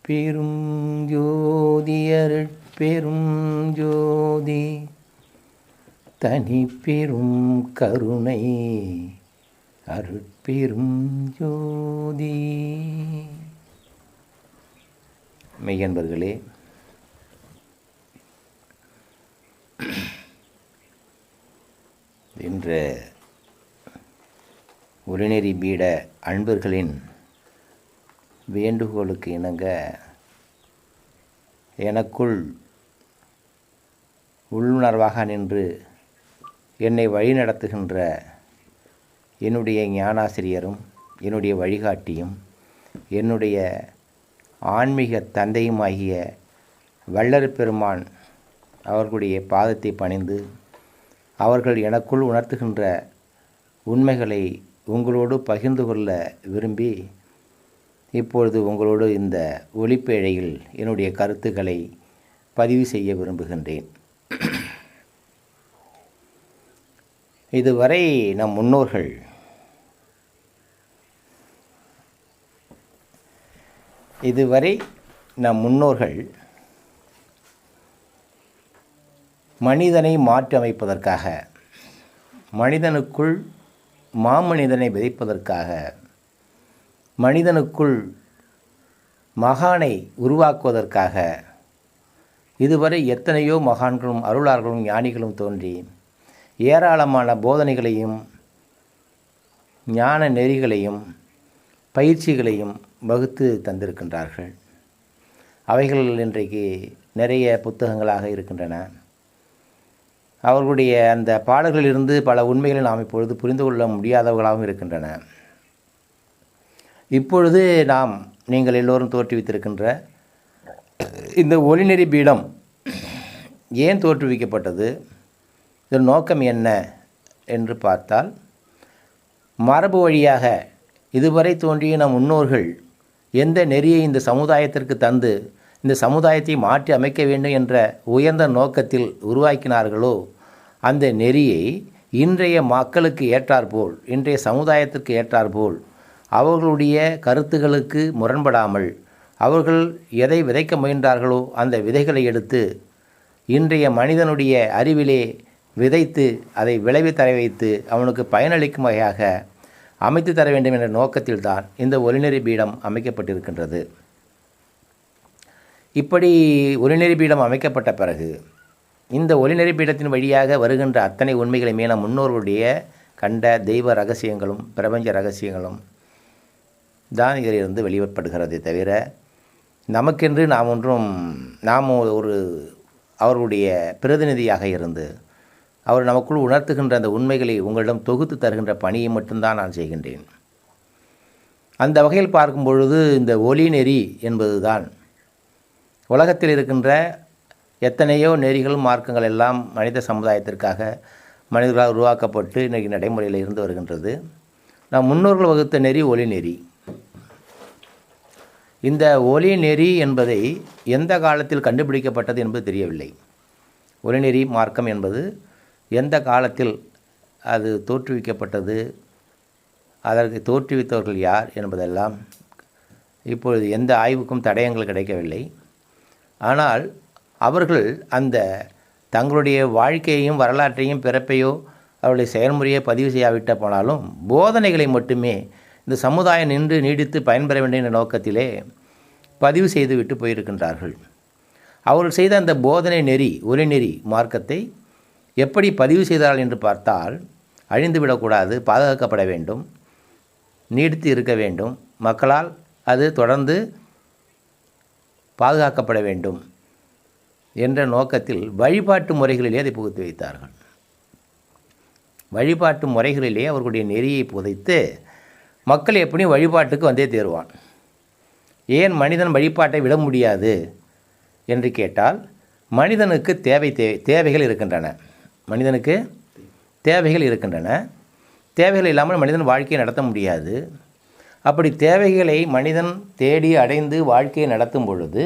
அருட்பெரும் ஜோதி அருட்பெரும் ஜோதி தனிப்பெரும் கருணை அருட்பெரும் ஜோதி. மெய்யன்பர்களே, இன்று ஒளிநெறி பீட அன்பர்களின் வேண்டுகோளுக்கு இணங்க எனக்குள் உள்ளுணர்வாக நின்று என்னை வழிநடத்துகின்ற என்னுடைய ஞானாசிரியரும் என்னுடைய வழிகாட்டியும் என்னுடைய ஆன்மீக தந்தையுமாகிய வள்ளற் பெருமான் அவர்களுடைய பாதத்தை பணிந்து அவர்கள் எனக்குள் உணர்த்துகின்ற உண்மைகளை உங்களோடு பகிர்ந்து கொள்ள விரும்பி இப்பொழுது உங்களோடு இந்த ஒலிப்பேழையில் என்னுடைய கருத்துக்களை பதிவு செய்ய விரும்புகின்றேன். இதுவரை நம் முன்னோர்கள் மனிதனை மாற்றியமைப்பதற்காக, மனிதனுக்குள் மாமனிதனை விதைப்பதற்காக, மனிதனுக்குள் மகானை உருவாக்குவதற்காக இதுவரை எத்தனையோ மகான்களும் அருளார்களும் ஞானிகளும் தோன்றி ஏராளமான போதனைகளையும் ஞான நெறிகளையும் பயிற்சிகளையும் வகுத்து தந்திருக்கின்றார்கள். அவைகள் இன்றைக்கு நிறைய புத்தகங்களாக இருக்கின்றன. அவர்களுடைய அந்த பாடல்களிலிருந்து பல உண்மைகளை நாம் இப்பொழுது புரிந்து கொள்ள முடியாதவர்களாகவும் இருக்கின்றன. இப்பொழுது நீங்கள் எல்லோரும் தோற்றுவித்திருக்கின்ற இந்த ஒளிநெறி பீடம் ஏன் தோற்றுவிக்கப்பட்டது, இதன் நோக்கம் என்ன என்று பார்த்தால், மரபு வழியாக இதுவரை தோன்றிய நம் முன்னோர்கள் எந்த நெறியை இந்த சமுதாயத்திற்கு தந்து இந்த சமுதாயத்தை மாற்றி அமைக்க வேண்டும் என்ற உயர்ந்த நோக்கத்தில் உருவாக்கினார்களோ அந்த நெறியை இன்றைய மக்களுக்கு ஏற்றாற்போல், இன்றைய சமுதாயத்திற்கு ஏற்றாற்போல் அவர்களுடைய கருத்துகளுக்கு முரண்படாமல் அவர்கள் எதை விதைக்க முயன்றார்களோ அந்த விதைகளை எடுத்து இன்றைய மனிதனுடைய அறிவிலே விதைத்து அதை விளைவி தர வைத்து அவனுக்கு பயனளிக்கும் வகையாக அமைத்து தர வேண்டும் என்ற நோக்கத்தில்தான் இந்த ஒளிநெறி பீடம் அமைக்கப்பட்டிருக்கின்றது. இப்படி ஒளிநெறி பீடம் அமைக்கப்பட்ட பிறகு இந்த ஒளிநெறி பீடத்தின் வழியாக வருகின்ற அத்தனை உண்மைகளையுமே நம் முன்னோர்களுடைய கண்ட தெய்வ ரகசியங்களும் பிரபஞ்ச ரகசியங்களும் தான் இதிலிருந்து வெளிப்படுகிறதே தவிர நமக்கென்று நாம் ஒரு அவர்களுடைய பிரதிநிதியாக இருந்து அவர் நமக்குள் உணர்த்துகின்ற அந்த உண்மைகளை உங்களிடம் தொகுத்து தருகின்ற பணியை மட்டும்தான் நான் செய்கின்றேன். அந்த வகையில் பார்க்கும் பொழுது இந்த ஒளி நெறி என்பது தான் உலகத்தில் இருக்கின்ற எத்தனையோ நெறிகள் மார்க்கங்கள் எல்லாம் மனித சமுதாயத்திற்காக மனிதர்களால் உருவாக்கப்பட்டு இன்றைக்கு நடைமுறையில் இருந்து வருகின்றது. நம் முன்னோர்கள் வகுத்த நெறி ஒளி நெறி. இந்த ஒளி நெறி என்பதை எந்த காலத்தில் கண்டுபிடிக்கப்பட்டது என்பது தெரியவில்லை. ஒளிநெறி மார்க்கம் என்பது எந்த காலத்தில் அது தோற்றுவிக்கப்பட்டது, அதற்கு தோற்றுவித்தவர்கள் யார் என்பதெல்லாம் இப்பொழுது எந்த ஆய்வுக்கும் தடயங்கள் கிடைக்கவில்லை. ஆனால் அவர்கள் அந்த தங்களுடைய வாழ்க்கையையும் வரலாற்றையும் பிறப்பையோ அவருடைய செயல்முறையை பதிவு செய்யாவிட்ட போனாலும் போதனைகளை மட்டுமே இந்த சமுதாயம் நின்று நீடித்து பயன்பெற வேண்டிய என்ற நோக்கத்திலே பதிவு செய்துவிட்டு போயிருக்கின்றார்கள். அவர்கள் செய்த அந்த போதனை நெறி ஒளிநெறி மார்க்கத்தை எப்படி பதிவு செய்தார்கள் என்று பார்த்தால், அழிந்துவிடக்கூடாது, பாதுகாக்கப்பட வேண்டும், நீடித்து இருக்க வேண்டும், மக்களால் அது தொடர்ந்து பாதுகாக்கப்பட வேண்டும் என்ற நோக்கத்தில் வழிபாட்டு முறைகளிலே அதை புகுத்தி வைத்தார்கள். வழிபாட்டு முறைகளிலே அவர்களுடைய நெறியை புதைத்து மக்கள் எப்படியும் வழிபாட்டுக்கு வந்தே தேருவான். ஏன் மனிதன் வழிபாட்டை விட முடியாது என்று கேட்டால், மனிதனுக்கு தேவைகள் இருக்கின்றன. மனிதனுக்கு தேவைகள் இருக்கின்றன. தேவைகள் இல்லாமல் மனிதன் வாழ்க்கையை நடத்த முடியாது. அப்படி தேவைகளை மனிதன் தேடி அடைந்து வாழ்க்கையை நடத்தும் பொழுது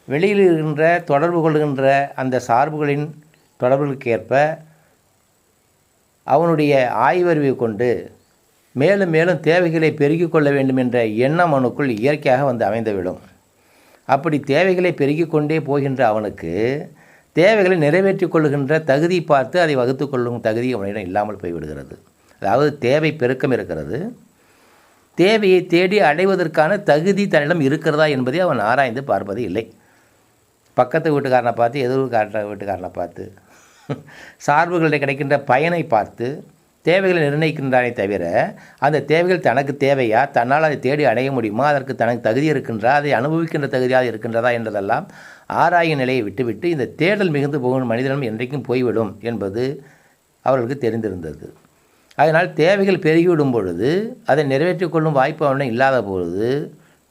வெளியில் இருக்கின்ற தொடர்பு கொள்கின்ற அந்த சார்புகளின் தொடர்புகளுக்கேற்ப அவனுடைய ஆய்வறிவை கொண்டு மேலும் மேலும் தேவைகளை பெருக்கிக் கொள்ள வேண்டும் என்ற எண்ணம் அவனுக்குள் இயற்கையாக வந்து அமைந்துவிடும். அப்படி தேவைகளை பெருகி கொண்டே போகின்ற அவனுக்கு தேவைகளை நிறைவேற்றி கொள்ளுகின்ற தகுதி பார்த்து அதை வகுத்து கொள்ளும் தகுதி அவனிடம் இல்லாமல் போய்விடுகிறது. அதாவது தேவை பெருக்கம் இருக்கிறது, தேவையை தேடி அடைவதற்கான தகுதி தன்னிடம் இருக்கிறதா என்பதை அவன் ஆராய்ந்து பார்ப்பது இல்லை. பக்கத்து வீட்டுக்காரனை பார்த்து, எதிர் வீட்டுக்காரனை பார்த்து, சார்புகளில் கிடைக்கின்ற பயனை பார்த்து தேவைகளை நிர்ணயிக்கின்றானே தவிர, அந்த தேவைகள் தனக்கு தேவையா, தன்னால் அதை தேடி அடைய முடியுமா, அதற்கு தனக்கு தகுதி இருக்கின்றா, அதை அனுபவிக்கின்ற தகுதியாக இருக்கின்றதா என்றதெல்லாம் ஆராயும் நிலையை விட்டுவிட்டு இந்த தேடல் மிகுந்து போகும் மனிதனும் என்றைக்கும் போய்விடும் என்பது அவர்களுக்கு தெரிந்திருந்தது. அதனால் தேவைகள் பெருகிவிடும் பொழுது அதை நிறைவேற்றிக் கொள்ளும் வாய்ப்பு அவனிடம் இல்லாத பொழுது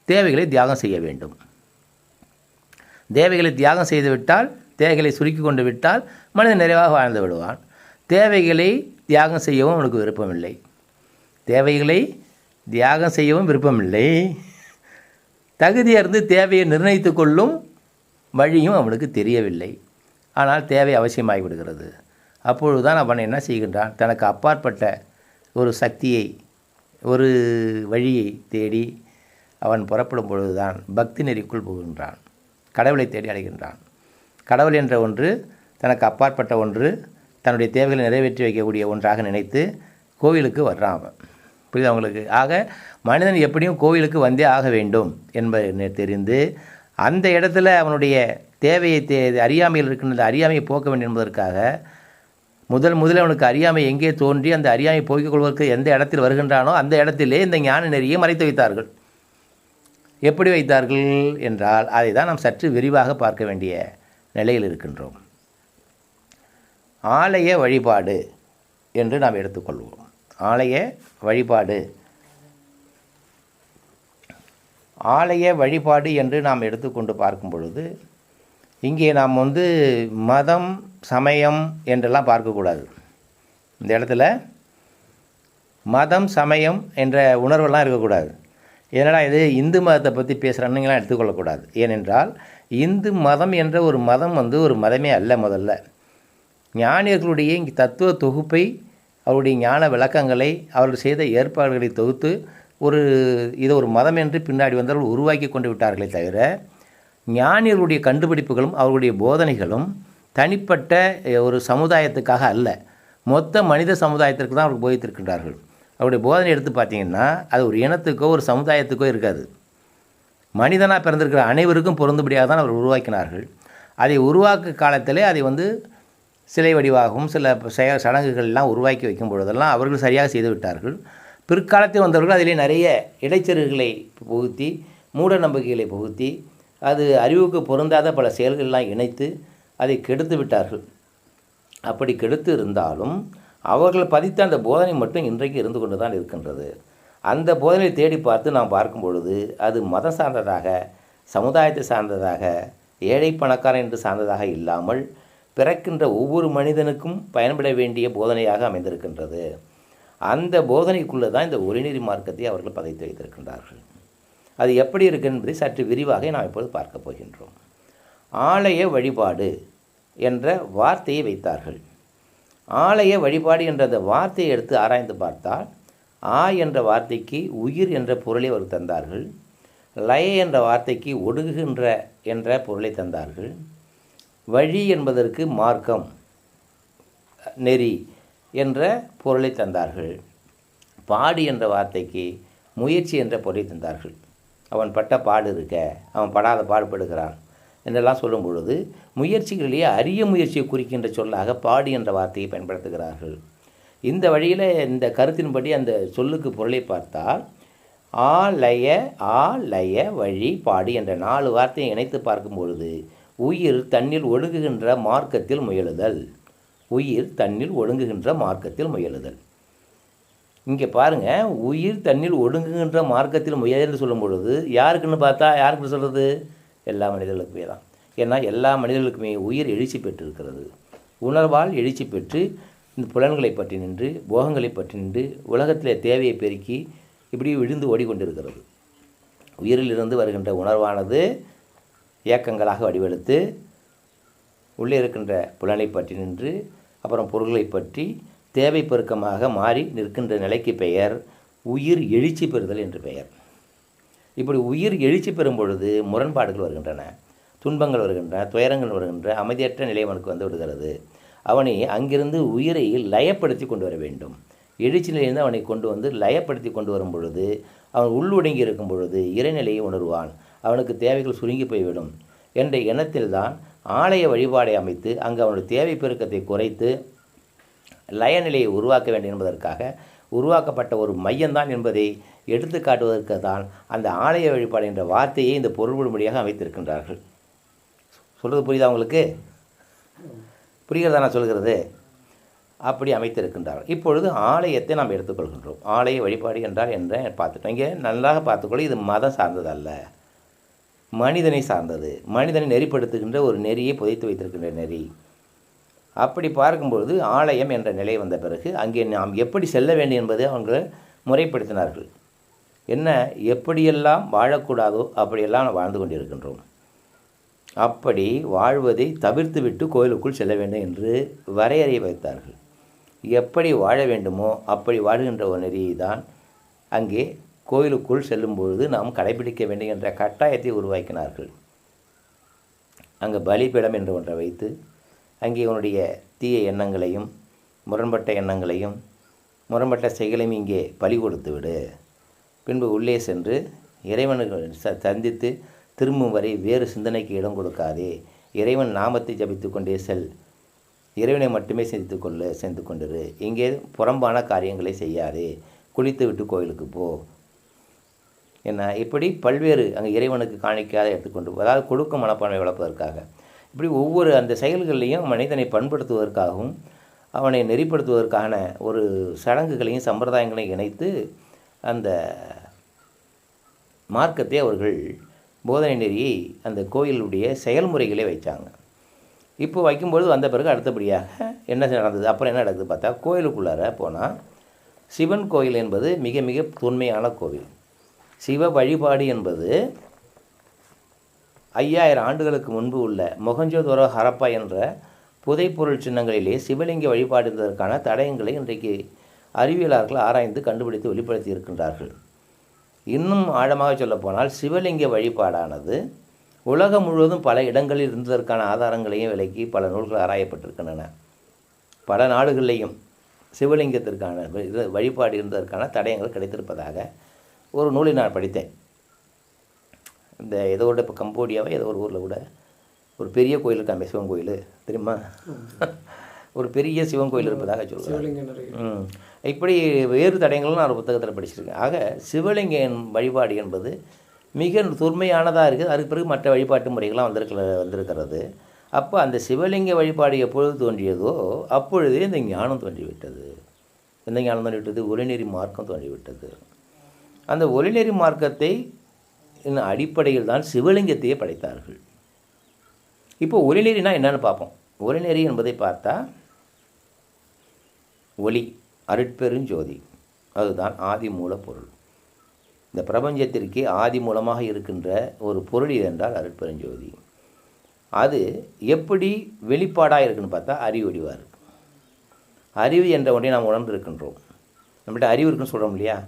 தேவைகளை தியாகம் செய்ய வேண்டும். தேவைகளை தியாகம் செய்துவிட்டால், தேவைகளை சுருக்கி கொண்டு விட்டால் மனிதன் நிறைவாக வாழ்ந்து விடுவான். தேவைகளை தியாகம் செய்யவும் அவனுக்கு விருப்பமில்லை. தேவைகளை தியாகம் செய்யவும் விருப்பமில்லை. தகுதியிருந்து தேவையை நிர்ணயித்து கொள்ளும் வழியும் அவனுக்கு தெரியவில்லை. ஆனால் தேவை அவசியமாகிவிடுகிறது. அப்பொழுதுதான் அவன் என்ன செய்கின்றான், தனக்கு அப்பாற்பட்ட ஒரு சக்தியை, ஒரு வழியை தேடி அவன் புறப்படும் பொழுதுதான் பக்தி நெறிக்குள் புகுகின்றான், கடவுளை தேடி அடைகின்றான். கடவுள் என்ற ஒன்று தனக்கு அப்பாற்பட்ட ஒன்று, தன்னுடைய தேவைகளை நிறைவேற்றி வைக்கக்கூடிய ஒன்றாக நினைத்து கோவிலுக்கு வர்றான் அவன். புரியுது அவங்களுக்கு? ஆக மனிதன் எப்படியும் கோவிலுக்கு வந்தே ஆக வேண்டும் என்பதை தெரிந்து அந்த இடத்துல அவனுடைய தேவையை அறியாமையில் இருக்கின்ற அந்த அறியாமையை போக்க வேண்டும் என்பதற்காக முதலில் அவனுக்கு அறியாமை எங்கே தோன்றி அந்த அறியாமை போக்கிக் கொள்வதற்கு எந்த இடத்தில் வருகின்றானோ அந்த இடத்திலே இந்த ஞான நெறியை மறைத்து வைத்தார்கள். எப்படி வைத்தார்கள் என்றால் அதை தான் நாம் சற்று விரிவாக பார்க்க வேண்டிய நிலையில் இருக்கின்றோம். ஆலய வழிபாடு என்று நாம் எடுத்துக்கொள்வோம். ஆலய வழிபாடு என்று நாம் எடுத்துக்கொண்டு பார்க்கும் பொழுது இங்கே நாம் மதம் சமயம் என்றெல்லாம் பார்க்கக்கூடாது. இந்த இடத்துல மதம் சமயம் என்ற உணர்வெல்லாம் இருக்கக்கூடாது. ஏன்னா இது இந்து மதத்தை பற்றி பேசுகிறன்னுங்களாம் எடுத்துக்கொள்ளக்கூடாது. ஏனென்றால் இந்து மதம் என்ற ஒரு மதம் ஒரு மதமே அல்ல. முதல்ல ஞானியர்களுடைய இங்கே தத்துவ தொகுப்பை, அவருடைய ஞான விளக்கங்களை, அவர்கள் செய்த ஏற்பாடுகளை தொகுத்து இதை ஒரு மதம் என்று பின்னாடி வந்தவர்கள் உருவாக்கி கொண்டு விட்டார்களே தவிர, ஞானியர்களுடைய கண்டுபிடிப்புகளும் அவர்களுடைய போதனைகளும் தனிப்பட்ட ஒரு சமுதாயத்துக்காக அல்ல, மொத்த மனித சமுதாயத்திற்கு தான் அவர்கள் போதித்திருக்கின்றார்கள். அவருடைய போதனை எடுத்து பார்த்தீங்கன்னா அது ஒரு இனத்துக்கோ ஒரு சமுதாயத்துக்கோ இருக்காது. மனிதனாக பிறந்திருக்கிற அனைவருக்கும் பொருந்தும்படியாக தான் அவர் உருவாக்கினார்கள். அதை உருவாக்க காலத்திலே அதை சிலை வடிவாகவும் சில சடங்குகள்லாம் உருவாக்கி வைக்கும் பொழுதெல்லாம் அவர்கள் சரியாக செய்து விட்டார்கள். பிற்காலத்தில் வந்தவர்கள் அதிலே நிறைய இடைச்செருகளை புகுத்தி, மூட நம்பிக்கைகளை புகுத்தி, அது அறிவுக்கு பொருந்தாத பல செயல்கள்லாம் இணைத்து அதை கெடுத்து விட்டார்கள். அப்படி கெடுத்து இருந்தாலும் அவர்கள் பதித்த அந்த போதனை மட்டும் இன்றைக்கு இருந்து கொண்டு தான் இருக்கின்றது. அந்த போதனையை தேடி பார்த்து நாம் பார்க்கும் பொழுது அது மதம் சார்ந்ததாக, சமுதாயத்தை சார்ந்ததாக, ஏழை பணக்காரன் என்று சார்ந்ததாக இல்லாமல் பிறக்கின்ற ஒவ்வொரு மனிதனுக்கும் பயன்பட வேண்டிய போதனையாக அமைந்திருக்கின்றது. அந்த போதனைக்குள்ளே தான் இந்த ஒளிநெறி மார்க்கத்தை அவர்கள் பதித்து வைத்திருக்கின்றார்கள். அது எப்படி இருக்கு என்பதை சற்று விரிவாக நாம் இப்போது பார்க்க போகின்றோம். ஆலய வழிபாடு என்ற வார்த்தையை வைத்தார்கள். ஆலய வழிபாடு என்ற அந்த வார்த்தையை எடுத்து ஆராய்ந்து பார்த்தால், என்ற வார்த்தைக்கு உயிர் என்ற பொருளை அவர் தந்தார்கள். லய என்ற வார்த்தைக்கு ஒடுங்குகின்ற என்ற பொருளை தந்தார்கள். வழி என்பதற்கு மார்க்கம், நெறி என்ற பொருளை தந்தார்கள். பாடு என்ற வார்த்தைக்கு முயற்சி என்ற பொருளை தந்தார்கள். அவன் பட்ட பாடு இருக்க, அவன் படாத பாடுபடுகிறான் என்றெல்லாம் சொல்லும் பொழுது முயற்சிகளிலேயே அரிய முயற்சியை குறிக்கின்ற சொல்லாக பாடு என்ற வார்த்தையை பயன்படுத்துகிறார்கள். இந்த வழியில் இந்த கருத்தின்படி அந்த சொல்லுக்கு பொருளை பார்த்தால் ஆலய வழி பாடு என்ற 4 வார்த்தையை இணைத்து பார்க்கும் பொழுது உயிர் தன்னில் ஒடுங்குகின்ற மார்க்கத்தில் முயலுதல். உயிர் தன்னில் ஒடுங்குகின்ற மார்க்கத்தில் முயலுதல். இங்கே பாருங்கள், உயிர் தன்னில் ஒடுங்குகின்ற மார்க்கத்தில் முயல் சொல்லும் பொழுது யாருக்குன்னு பார்த்தா யாருக்கு சொல்கிறது? எல்லா மனிதர்களுக்குமே தான். ஏன்னா எல்லா மனிதர்களுக்குமே உயிர் எழுச்சி பெற்றிருக்கிறது. உணர்வால் எழுச்சி பெற்று இந்த புலன்களை பற்றி நின்று, போகங்களை பற்றி நின்று, உலகத்திலே தேவையை பெருக்கி இப்படி விழுந்து ஓடிக்கொண்டிருக்கிறது. உயிரிலிருந்து வருகின்ற உணர்வானது இயக்கங்களாக வடிவெடுத்து உள்ளே இருக்கின்ற புலனை பற்றி நின்று, அப்புறம் பொருள்களை பற்றி தேவை பெருக்கமாக மாறி நிற்கின்ற நிலைக்கு பெயர் உயிர் எழுச்சி பெறுதல் என்று பெயர். இப்படி உயிர் எழுச்சி பெறும் பொழுது முரண்பாடுகள் வருகின்றன, துன்பங்கள் வருகின்றன, துயரங்கள் வருகின்ற, அமைதியற்ற நிலை அவனுக்கு வந்து விடுகிறது. அவனை அங்கிருந்து உயிரை லயப்படுத்தி கொண்டு வர வேண்டும். எழுச்சி நிலையிலிருந்து அவனை கொண்டு வந்து லயப்படுத்தி கொண்டு வரும் பொழுது அவன் உள்ளொடுங்கி இருக்கும் பொழுது இறைநிலையை உணர்வான். அவனுக்கு தேவைகள் சுருங்கி போய்விடும் என்ற எண்ணத்தில்தான் ஆலய வழிபாடை அமைத்து அங்கு அவனுடைய தேவை பெருக்கத்தை குறைத்து லயநிலையை உருவாக்க வேண்டும் என்பதற்காக உருவாக்கப்பட்ட ஒரு மையம்தான் என்பதை எடுத்து காட்டுவதற்கு தான் அந்த ஆலய வழிபாடு என்ற வார்த்தையை இந்த பொருள்படும்படியாக அமைத்திருக்கின்றார்கள். சொல்கிறது புரியுதா உங்களுக்கு? புரிகிறதா நான் சொல்கிறது? அப்படி அமைத்திருக்கின்றார்கள். இப்பொழுது ஆலயத்தை நாம் எடுத்துக்கொள்கின்றோம். ஆலய வழிபாடு என்றால் என்ன பார்த்துட்டோம். இங்கே நன்றாக பார்த்துக்கொள்ள, இது மதம் சார்ந்ததல்ல, மனிதனை சார்ந்தது. மனிதனை நெறிப்படுத்துகின்ற ஒரு நெறியை புதைத்து வைத்திருக்கின்ற நெறி. அப்படி பார்க்கும்பொழுது ஆலயம் என்ற நிலை வந்த பிறகு அங்கே நாம் எப்படி செல்ல வேண்டும் என்பதை அவங்க முறைப்படுத்தினார்கள். என்ன, எப்படியெல்லாம் வாழக்கூடாதோ அப்படியெல்லாம் நாம் வாழ்ந்து கொண்டிருக்கின்றோம். அப்படி வாழ்வதை தவிர்த்து விட்டு கோயிலுக்குள் செல்ல வேண்டும் என்று வரையறை வைத்தார்கள். எப்படி வாழ வேண்டுமோ அப்படி வாழ்கின்ற ஒரு நெறியை தான் அங்கே கோயிலுக்குள் செல்லும்பொழுது நாம் கடைபிடிக்க வேண்டும் என்ற கட்டாயத்தை உருவாக்கினார்கள். அங்கே பலிபீடம் என்று ஒன்றை வைத்து அங்கே உன்னுடைய தீய எண்ணங்களையும் முரண்பட்ட எண்ணங்களையும் முரண்பட்ட செயலையும் இங்கே பலி கொடுத்து விடு. பின்பு உள்ளே சென்று இறைவனுக்கு சந்தித்து திரும்பும் வரை வேறு சிந்தனைக்கு இடம் கொடுக்காதே. இறைவன் நாமத்தை ஜபித்து கொண்டே செல். இறைவனை மட்டுமே சென்று கொண்டிரு. இங்கே புறம்பான காரியங்களை செய்யாதே. குளித்து விட்டு கோயிலுக்கு போ. என்ன, இப்படி பல்வேறு அங்கே இறைவனுக்கு காணிக்காத எடுத்துக்கொண்டு, அதாவது கொடுக்கும் மனப்பான்மை வளர்ப்பதற்காக இப்படி ஒவ்வொரு அந்த செயல்களையும் மனிதனை பண்படுத்துவதற்காகவும் அவனை நெறிப்படுத்துவதற்கான ஒரு சடங்குகளையும் சம்பிரதாயங்களையும் இணைத்து அந்த மார்க்கத்தை அவர்கள் போதனை நெறியை அந்த கோயிலுடைய செயல்முறைகளே வைத்தாங்க. இப்போ வைக்கும்பொழுது வந்த பிறகு அடுத்தபடியாக என்ன நடந்தது, அப்புறம் என்ன நடக்குது பார்த்தா, கோயிலுக்குள்ளார போனால் சிவன் கோயில் என்பது மிக மிக தொன்மையான கோவில். சிவ வழிபாடு என்பது 5000 ஆண்டுகளுக்கு முன்பு உள்ள மொஹஞ்சோதரோ ஹரப்பா என்ற புதைப்பொருள் சின்னங்களிலே சிவலிங்க வழிபாடு என்பதற்கான தடயங்களை இன்றைக்கு அறிவியலாளர்கள் ஆராய்ந்து கண்டுபிடித்து வெளிப்படுத்தி இருக்கின்றார்கள். இன்னும் ஆழமாக சொல்லப்போனால் சிவலிங்க வழிபாடானது உலகம் முழுவதும் பல இடங்களில் இருந்ததற்கான ஆதாரங்களையும் விலக்கி பல நூல்கள் ஆராயப்பட்டிருக்கின்றன. பல நாடுகளிலேயும் சிவலிங்கத்திற்கான வழிபாடு இருந்ததற்கான தடயங்கள் கிடைத்திருப்பதாக ஒரு நூலை நான் படித்தேன். இந்த ஏதோ இப்போ கம்போடியாவை ஏதோ ஒரு ஊரில் கூட ஒரு பெரிய கோயில் இருக்காங்க, சிவன் கோயில் தெரியுமா? ஒரு பெரிய சிவன் கோயில் இருப்பதாக சொல்லுவாங்க. இப்படி வேறு தடயங்களும் நான் ஒரு புத்தகத்தில் படிச்சிருக்கேன். ஆக சிவலிங்க வழிபாடு என்பது மிக தொன்மையானதாக இருக்குது. அதுக்கு பிறகு மற்ற வழிபாட்டு முறைகள்லாம் வந்திருக்கிறது. அப்போ அந்த சிவலிங்க வழிபாடு எப்பொழுது தோன்றியதோ அப்பொழுதே இந்த ஞானம் தோன்றிவிட்டது. எந்த ஞானம் தோன்றிவிட்டது? ஒளிநெறி மார்க்கம் தோன்றிவிட்டது. அந்த ஒளிநெறி மார்க்கத்தை அடிப்படையில் தான் சிவலிங்கத்தையே படைத்தார்கள். இப்போ ஒளிநெறினா என்னன்னு பார்ப்போம். ஒளிநெறி என்பதை பார்த்தா ஒளி, அருட்பெருஞ்சோதி, அதுதான் ஆதி மூலப்பொருள். இந்த பிரபஞ்சத்திற்கே ஆதி மூலமாக இருக்கின்ற ஒரு பொருள் என்றால் அருட்பெருஞ்சோதி. அது எப்படி வெளிப்பாடாக இருக்குன்னு பார்த்தா அறிவு வடிவாக இருக்குது. அறிவு என்ற ஒன்றை நாம் உணர்ந்திருக்கின்றோம். நம்மகிட்ட அறிவு இருக்குன்னு சொல்கிறோம் இல்லையா?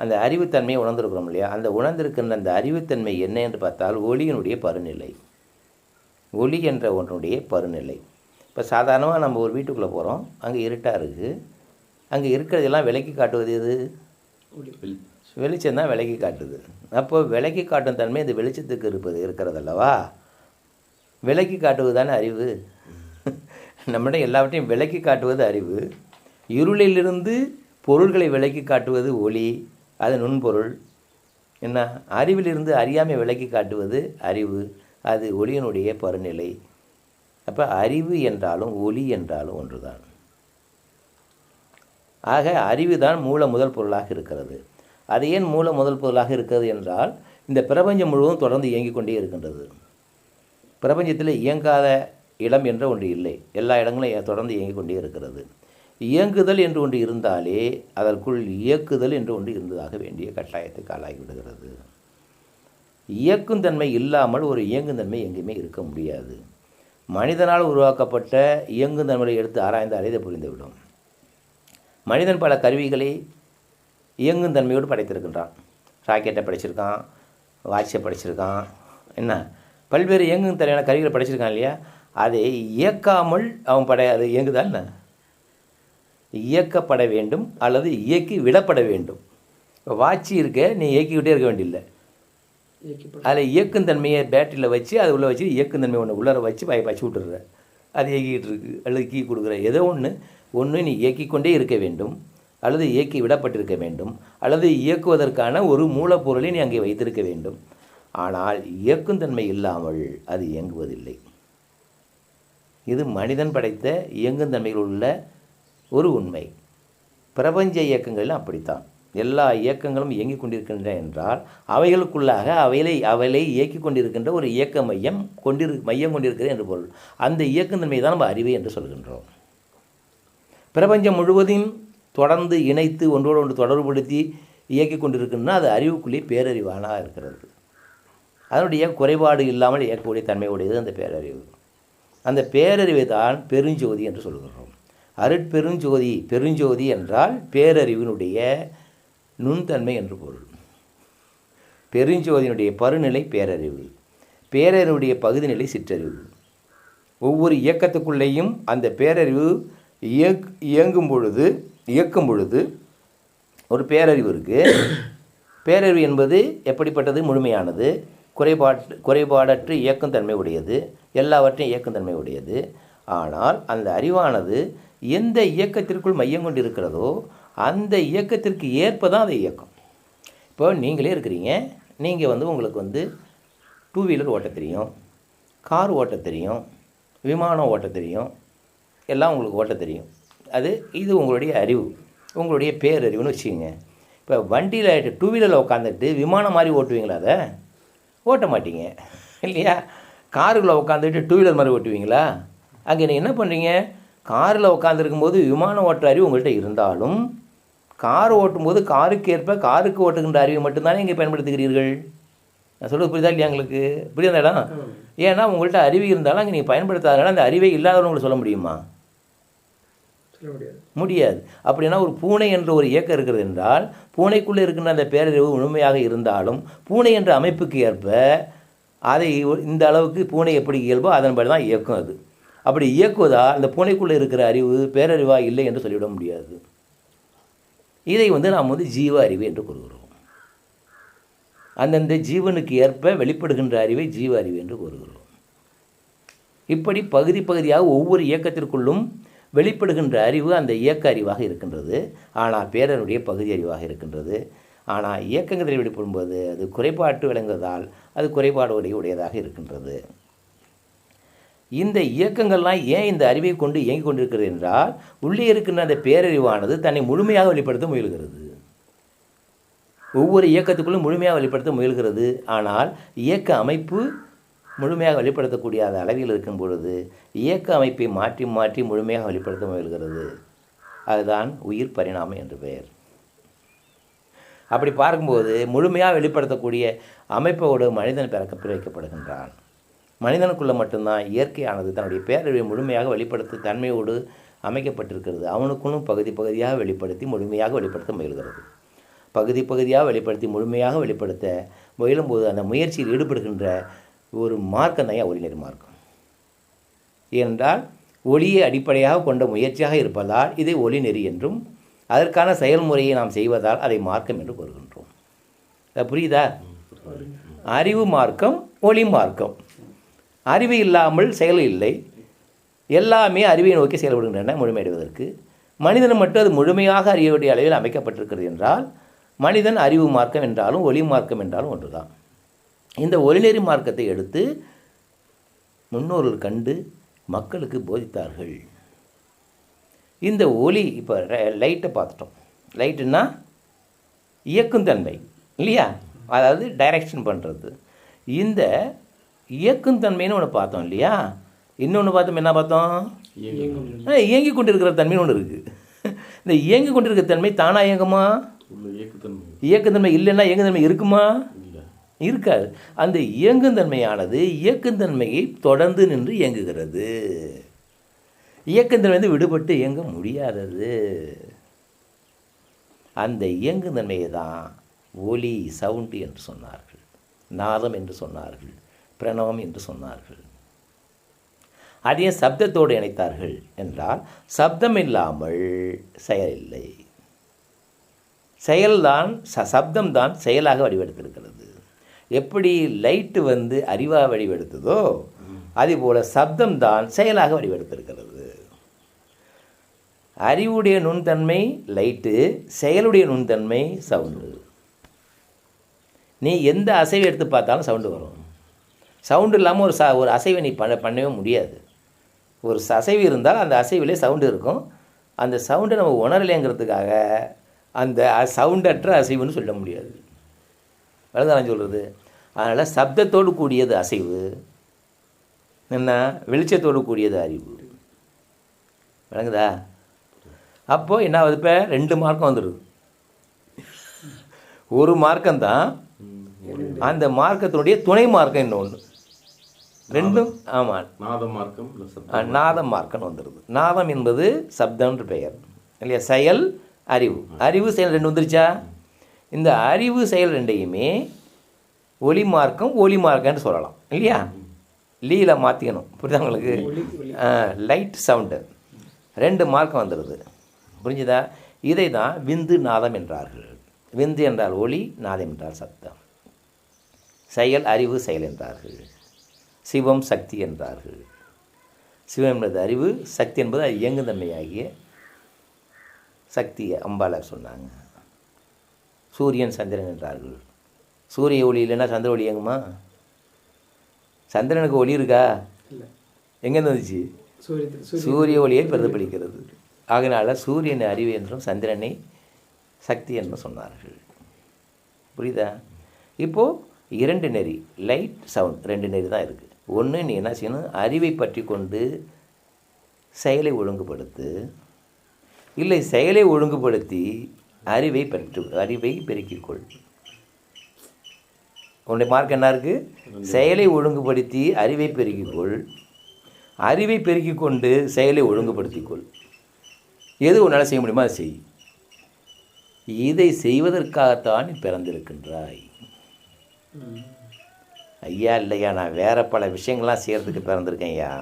அந்த அறிவுத்தன்மையை உணர்ந்திருக்கிறோம் இல்லையா? அந்த உணர்ந்திருக்கின்ற அந்த அறிவுத்தன்மை என்ன என்று பார்த்தால் ஒளியினுடைய பருநிலை. ஒளி என்ற ஒன்றுடைய பருநிலை. இப்போ சாதாரணமாக நம்ம ஒரு வீட்டுக்குள்ளே போகிறோம், அங்கே இருட்டாக இருக்குது. அங்கே இருக்கிறதெல்லாம் விலக்கி காட்டுவது எது? வெளிச்சம் தான் விலக்கி காட்டுது. அப்போ விலக்கி காட்டும் தன்மை இந்த வெளிச்சத்துக்கு இருக்கிறதல்லவா? விலக்கி காட்டுவது தானே அறிவு. நம்மிடம் எல்லாவற்றையும் விலக்கி காட்டுவது அறிவு. இருளிலிருந்து பொருள்களை விலக்கி காட்டுவது ஒளி, அது நுண்பொருள். என்ன, அறிவிலிருந்து அறியாமை விலக்கி காட்டுவது அறிவு, அது ஒளியினுடைய பருநிலை. அப்போ அறிவு என்றாலும் ஒளி என்றாலும் ஒன்று தான். ஆக அறிவு தான் மூல முதல் பொருளாக இருக்கிறது. அது ஏன் மூல முதல் பொருளாக இருக்கிறது என்றால் இந்த பிரபஞ்சம் முழுவதும் தொடர்ந்து இயங்கிக் கொண்டே இருக்கின்றது. பிரபஞ்சத்தில் இயங்காத இடம் என்ற ஒன்று இல்லை. எல்லா இடங்களும் தொடர்ந்து இயங்கிக் கொண்டே இருக்கிறது. இயங்குதல் என்று ஒன்று இருந்தாலே அதற்குள் இயக்குதல் என்று ஒன்று இருந்ததாக வேண்டிய கட்டாயத்துக்கு ஆளாகிவிடுகிறது. இயக்கும் தன்மை இல்லாமல் ஒரு இயங்கும் தன்மை எங்கேயுமே இருக்க முடியாது. மனிதனால் உருவாக்கப்பட்ட இயங்கும் தன்மையை எடுத்து ஆராய்ந்தாலே இதை புரிந்துவிடும். மனிதன் பல கருவிகளை இயங்கும் தன்மையோடு படைத்திருக்கின்றான். ராக்கெட்டை படைச்சிருக்கான், வாட்சை படைச்சிருக்கான், என்ன பல்வேறு இயங்கும் தரையான கருவிகளை படைச்சிருக்கான் இல்லையா. அதை இயக்காமல் அவன் அது இயங்குதா என்ன? இயக்கப்பட வேண்டும் அல்லது இயக்கி விடப்பட வேண்டும். இப்போ வாட்சி இருக்க நீ இயக்கிக்கிட்டே இருக்க வேண்டியதில்லை. அதில் இயக்கும் தன்மையை பேட்டரியில் வச்சு அது உள்ளே வச்சு இயக்கும் தன்மையை ஒன்று உள்ளார வச்சு வச்சு விட்டுடுற, அது இயக்கிக்கிட்டு இருக்குது. அல்லது கீ கொடுக்குற ஏதோ ஒன்று நீ இயக்கிக்கொண்டே இருக்க வேண்டும், அல்லது இயக்கி விடப்பட்டிருக்க வேண்டும், அல்லது இயக்குவதற்கான ஒரு மூலப்பொருளை நீ அங்கே வைத்திருக்க வேண்டும். ஆனால் இயக்கும் தன்மை இல்லாமல் அது இயங்குவதில்லை. இது மனிதன் படைத்த இயங்கும் தன்மையில் உள்ள ஒரு உண்மை. பிரபஞ்ச இயக்கங்களிலும் அப்படித்தான். எல்லா இயக்கங்களும் இயங்கிக் கொண்டிருக்கின்றன என்றால் அவைகளுக்குள்ளாக அவைகளை இயக்கிக் கொண்டிருக்கின்ற ஒரு இயக்க மையம் கொண்டிருக்கிறது என்று பொருள். அந்த இயக்கும் தன்மை தான் நம்ம அறிவு என்று சொல்கின்றோம். பிரபஞ்சம் முழுவதையும் தொடர்ந்து இணைத்து ஒன்றோடு ஒன்று தொடர்புபடுத்தி இயக்கிக் கொண்டிருக்கின்றன, அது அறிவுக்குள்ளே பேரறிவானாக இருக்கிறது. அதனுடைய குறைபாடு இல்லாமல் இயக்கக்கூடிய தன்மையுடையது அந்த பேரறிவு. அந்த பேரறிவை தான் பெருஞ்சோதி என்று சொல்கிறோம். அருட்பெருஞ்சோதி, பெருஞ்சோதி என்றால் பேரறிவினுடைய நுண்தன்மை என்று பொருள். பெருஞ்சோதியினுடைய பருநிலை பேரறிவு, பேரறிவுடைய பகுதிநிலை சிற்றறிவு. ஒவ்வொரு இயக்கத்துக்குள்ளேயும் அந்த பேரறிவு இயக்கும் பொழுது ஒரு பேரறிவு இருக்குது. பேரறிவு என்பது எப்படிப்பட்டது? முழுமையானது, குறைபாடற்று இயக்கும் தன்மை உடையது, எல்லாவற்றையும் இயக்கும் தன்மை உடையது. ஆனால் அந்த அறிவானது எந்த இயக்கத்திற்குள் மையம் கொண்டு இருக்கிறதோ அந்த இயக்கத்திற்கு ஏற்ப தான் அதை இயக்கம். இப்போ நீங்களே இருக்கிறீங்க, நீங்கள் உங்களுக்கு 2 வீலர் ஓட்ட தெரியும், கார் ஓட்ட தெரியும், விமானம் ஓட்ட தெரியும், எல்லாம் உங்களுக்கு ஓட்ட தெரியும். இது உங்களுடைய அறிவு, உங்களுடைய பேரறிவுன்னு வச்சுக்கோங்க. இப்போ வண்டியில் 2 வீலரில் உட்காந்துட்டு விமானம் மாதிரி ஓட்டுவீங்களா? அதை ஓட்ட மாட்டீங்க இல்லையா. காருக்குள்ளே உட்காந்துட்டு 2 வீலர் மாதிரி ஓட்டுவீங்களா? அங்கே நீங்கள் என்ன பண்ணுறீங்க? காரில் உட்காந்துருக்கும்போது விமானம் ஓட்டுற அறிவு உங்கள்கிட்ட இருந்தாலும் கார் ஓட்டும்போது காருக்கு ஓட்டுகின்ற அறிவை மட்டும்தானே இங்கே பயன்படுத்துகிறீர்கள். நான் சொல்கிறது புரியுதா இல்லையா? உங்களுக்கு புரியுதா இடம்? ஏன்னா உங்கள்கிட்ட அறிவு இருந்தாலும் அங்கே நீங்கள் பயன்படுத்தாதனால அந்த அறிவை இல்லாதவங்களை சொல்ல முடியுமா? முடியாது. அப்படின்னா ஒரு பூனை என்ற ஒரு இயக்கம் இருக்கிறது என்றால் பூனைக்குள்ளே இருக்கின்ற அந்த பேரறிவு முழுமையாக இருந்தாலும் பூனை என்ற அமைப்புக்கு ஏற்ப அதை இந்த அளவுக்கு பூனை எப்படி இயல்போ அதன்படி தான் இயக்கும். அது அப்படி இயக்குவதால் அந்த பூனைக்குள்ளே இருக்கிற அறிவு பேரறிவாக இல்லை என்று சொல்லிவிட முடியாது. இதை நாம் ஜீவ அறிவு என்று கூறுகிறோம். அந்தந்த ஜீவனுக்கு ஏற்ப வெளிப்படுகின்ற அறிவை ஜீவ அறிவு என்று கூறுகிறோம். இப்படி பகுதியாக ஒவ்வொரு இயக்கத்திற்குள்ளும் வெளிப்படுகின்ற அறிவு அந்த இயக்க அறிவாக இருக்கின்றது. ஆனால் பேரனுடைய பகுதி அறிவாக இருக்கின்றது. ஆனால் இயக்கங்களில் வெளிப்படும்போது அது குறைபாட்டு விளங்குவதால் அது குறைபாடு உடையதாக இருக்கின்றது. இந்த இயக்கங்கள்லாம் ஏன் இந்த அறிவை கொண்டு இயங்கிக் கொண்டிருக்கிறது என்றால் உள்ளே இருக்கின்ற அந்த பேரறிவானது தன்னை முழுமையாக வெளிப்படுத்த முயல்கிறது. ஒவ்வொரு இயக்கத்துக்குள்ளும் முழுமையாக வெளிப்படுத்த முயல்கிறது. ஆனால் இயக்க அமைப்பு முழுமையாக வெளிப்படுத்தக்கூடிய அளவில் இருக்கும் பொழுது இயக்க அமைப்பை மாற்றி முழுமையாக வெளிப்படுத்த முயல்கிறது. அதுதான் உயிர் பரிணாமம் என்று பெயர். அப்படி பார்க்கும்போது முழுமையாக வெளிப்படுத்தக்கூடிய அமைப்போடு மனிதன் பிறக்கப்படுகின்றான். மனிதனுக்குள்ளே மட்டும்தான் இயற்கையானது தன்னுடைய பேரறிவை முழுமையாக வெளிப்படுத்த தன்மையோடு அமைக்கப்பட்டிருக்கிறது. அவனுக்குள்ளும் பகுதியாக வெளிப்படுத்தி முழுமையாக வெளிப்படுத்த முயல்கிறது. பகுதியாக வெளிப்படுத்தி முழுமையாக வெளிப்படுத்த முயலும்போது அந்த முயற்சியில் ஈடுபடுகின்ற ஒரு மார்க்கம் தான் ஒளிநெறி மார்க்கம். ஏனென்றால் ஒளியை அடிப்படையாக கொண்ட முயற்சியாக இருப்பதால் இதை ஒளிநெறி என்றும், அதற்கான செயல்முறையை நாம் செய்வதால் அதை மார்க்கம் என்று கூறுகின்றோம். புரியுதா? அறிவு மார்க்கம், ஒளி மார்க்கம். அறிவு இல்லாமல் செயல் இல்லை. எல்லாமே அறிவை நோக்கி செயல்படுகின்றன முழுமையடைவதற்கு. மனிதன் மட்டும் அது முழுமையாக அறியக்கூடிய அளவில் அமைக்கப்பட்டிருக்கிறது என்றால் மனிதன் அறிவு மார்க்கம் என்றாலும் ஒளி மார்க்கம் என்றாலும் ஒன்று தான். இந்த ஒளிநெறி மார்க்கத்தை எடுத்து முன்னோர்கள் கண்டு மக்களுக்கு போதித்தார்கள். இந்த ஒளி இப்போ லைட்டை பார்த்துட்டோம். லைட்டுன்னா இயக்கும் தன்மை இல்லையா, அதாவது டைரக்ஷன் பண்ணுறது. இந்த இயக்கும் தன்மைன்னு ஒன்று பார்த்தோம் இல்லையா. இன்னொன்று பார்த்தோம், என்ன பார்த்தோம்? இயங்கி கொண்டிருக்கிற தன்மைன்னு ஒன்று இருக்குது. இந்த இயங்கி கொண்டிருக்கிற தன்மை தானாக இயங்குமா? இயக்குத்தன்மை இல்லைன்னா இயங்குத்தன்மை இருக்குமா? இருக்காது. அந்த இயங்குந்தன்மையானது இயக்குந்தன்மையை தொடர்ந்து நின்று இயங்குகிறது. இயக்குந்தன்மை விடுபட்டு இயங்க முடியாதது. அந்த இயங்குந்தன்மையை தான் ஒலி சவுண்டு என்று சொன்னார்கள், நாதம் என்று சொன்னார்கள், பிரணவம் என்று சொன்னார்கள். அதையே சப்தத்தோடு இணைத்தார்கள் என்றால் சப்தம் இல்லாமல் செயல் இல்லை. செயல்தான் சப்தம்தான் செயலாக வடிவெடுத்திருக்கிறது. எப்படி லைட்டு அறிவாக வடிவெடுத்ததோ அதுபோல் சப்தம்தான் செயலாக வடிவெடுத்திருக்கிறது. அறிவுடைய நுண்தன்மை லைட்டு, செயலுடைய நுண்தன்மை சவுண்டு. நீ எந்த அசைவை எடுத்து பார்த்தாலும் சவுண்டு வரும். சவுண்டு இல்லாமல் ஒரு அசைவை நீ பண்ணவே முடியாது. ஒரு அசைவு இருந்தால் அந்த அசைவிலே சவுண்டு இருக்கும். அந்த சவுண்டை நம்ம உணரலைங்கிறதுக்காக அந்த சவுண்டற்ற அசைவுன்னு சொல்ல முடியாது. நான் சொல்கிறது. அதனால் சப்தத்தோடு கூடியது அசைவு, என்ன வெளிச்சத்தோடு கூடியது அறிவு. விளங்குதா? அப்போது என்ன ஆகுது? இப்போ 2 மார்க்கம் வந்துடுது. ஒரு மார்க்கம்தான், அந்த மார்க்கத்தினுடைய துணை மார்க்கம் இன்னொன்று. ரெண்டும் ஆமாம் நாதம் மார்க்கம் வந்துடுது. நாதம் என்பது சப்தம்ன்ற பெயர் இல்லையா? செயல் அறிவு, அறிவு செயல் 2 வந்துருச்சா? இந்த அறிவு செயல் 2ஐயுமே ஒளி மார்க்கம் ஒளி மார்க்கம்னு சொல்லலாம் இல்லையா? லீல மாற்றிக்கணும். புரியுதா உங்களுக்கு? லைட் சவுண்டு 2 மார்க்கம் வந்துடுது. புரிஞ்சுதா? இதை தான் விந்து நாதம் என்றார்கள். விந்து என்றால் ஒளி, நாதம் என்றால் சப்தம். செயல் அறிவு செயல் என்றார்கள். சிவம் சக்தி என்றார்கள். சிவம் என்பது அறிவு, சக்தி என்பது இயங்குதன்மையாகிய சக்தியை அம்பால சொன்னாங்க. சூரியன் சந்திரன் என்றார்கள். சூரிய ஒளி இல்லைன்னா சந்திர ஒளி இயங்குமா? சந்திரனுக்கு ஒளி இருக்கா? எங்கேருந்து வந்துச்சு? சூரிய ஒளியை பிரதிபலிக்கிறது. ஆகினால சூரியனை அறிவு என்றும் சந்திரனை சக்தி என்றும் சொன்னார்கள். புரியுதா? இப்போது 2 நெறி, லைட் சவுண்ட் 2 நெறி தான் இருக்குது. ஒன்று, நீ என்ன செய்யணும்? அறிவை பற்றி கொண்டு செயலை ஒழுங்குபடுத்து, இல்லை செயலை ஒழுங்குபடுத்தி அறிவை பெருக்கிக்கொள். உன்னுடைய மார்க் என்ன இருக்குது? செயலை ஒழுங்குபடுத்தி அறிவை பெருக்கிக்கொள், அறிவை பெருக்கிக் கொண்டு செயலை ஒழுங்குபடுத்திக்கொள். எது உன்னால் செய்ய முடியுமோ அதை செய். இதை செய்வதற்காகத்தான் நீ பிறந்திருக்கின்றாய். ஐயா இல்லையா, நான் வேறு பல விஷயங்கள்லாம் செய்கிறதுக்கு பிறந்திருக்கேன் ஐயா.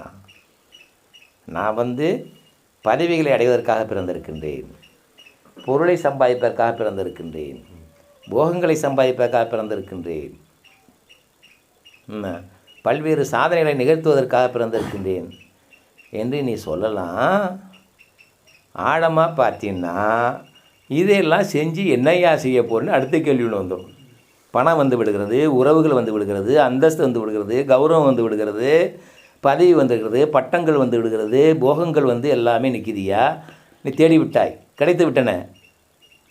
நான் பதவிகளை அடைவதற்காக பிறந்திருக்கின்றேன், பொருளை சம்பாதிப்பதற்காக பிறந்திருக்கின்றேன், போகங்களை சம்பாதிப்பதற்காக பிறந்திருக்கின்றேன், பல்வேறு சாதனைகளை நிகழ்த்துவதற்காக பிறந்திருக்கின்றேன் என்று நீ சொல்லலாம். ஆழமாக பார்த்தீங்கன்னா இதையெல்லாம் செஞ்சு என்னையா செய்ய போகிறேன்னு அடுத்த கேள்வி ஒன்று வந்துடும். பணம் வந்து விடுகிறது, உறவுகள் வந்து விடுகிறது, அந்தஸ்து வந்து விடுகிறது, கௌரவம் வந்து விடுகிறது, பதவி வந்துடுகிறது, பட்டங்கள் வந்து விடுகிறது, போகங்கள் எல்லாமே நிற்கிதியா? நீ தேடி விட்டாய், கிடைத்து விட்டன.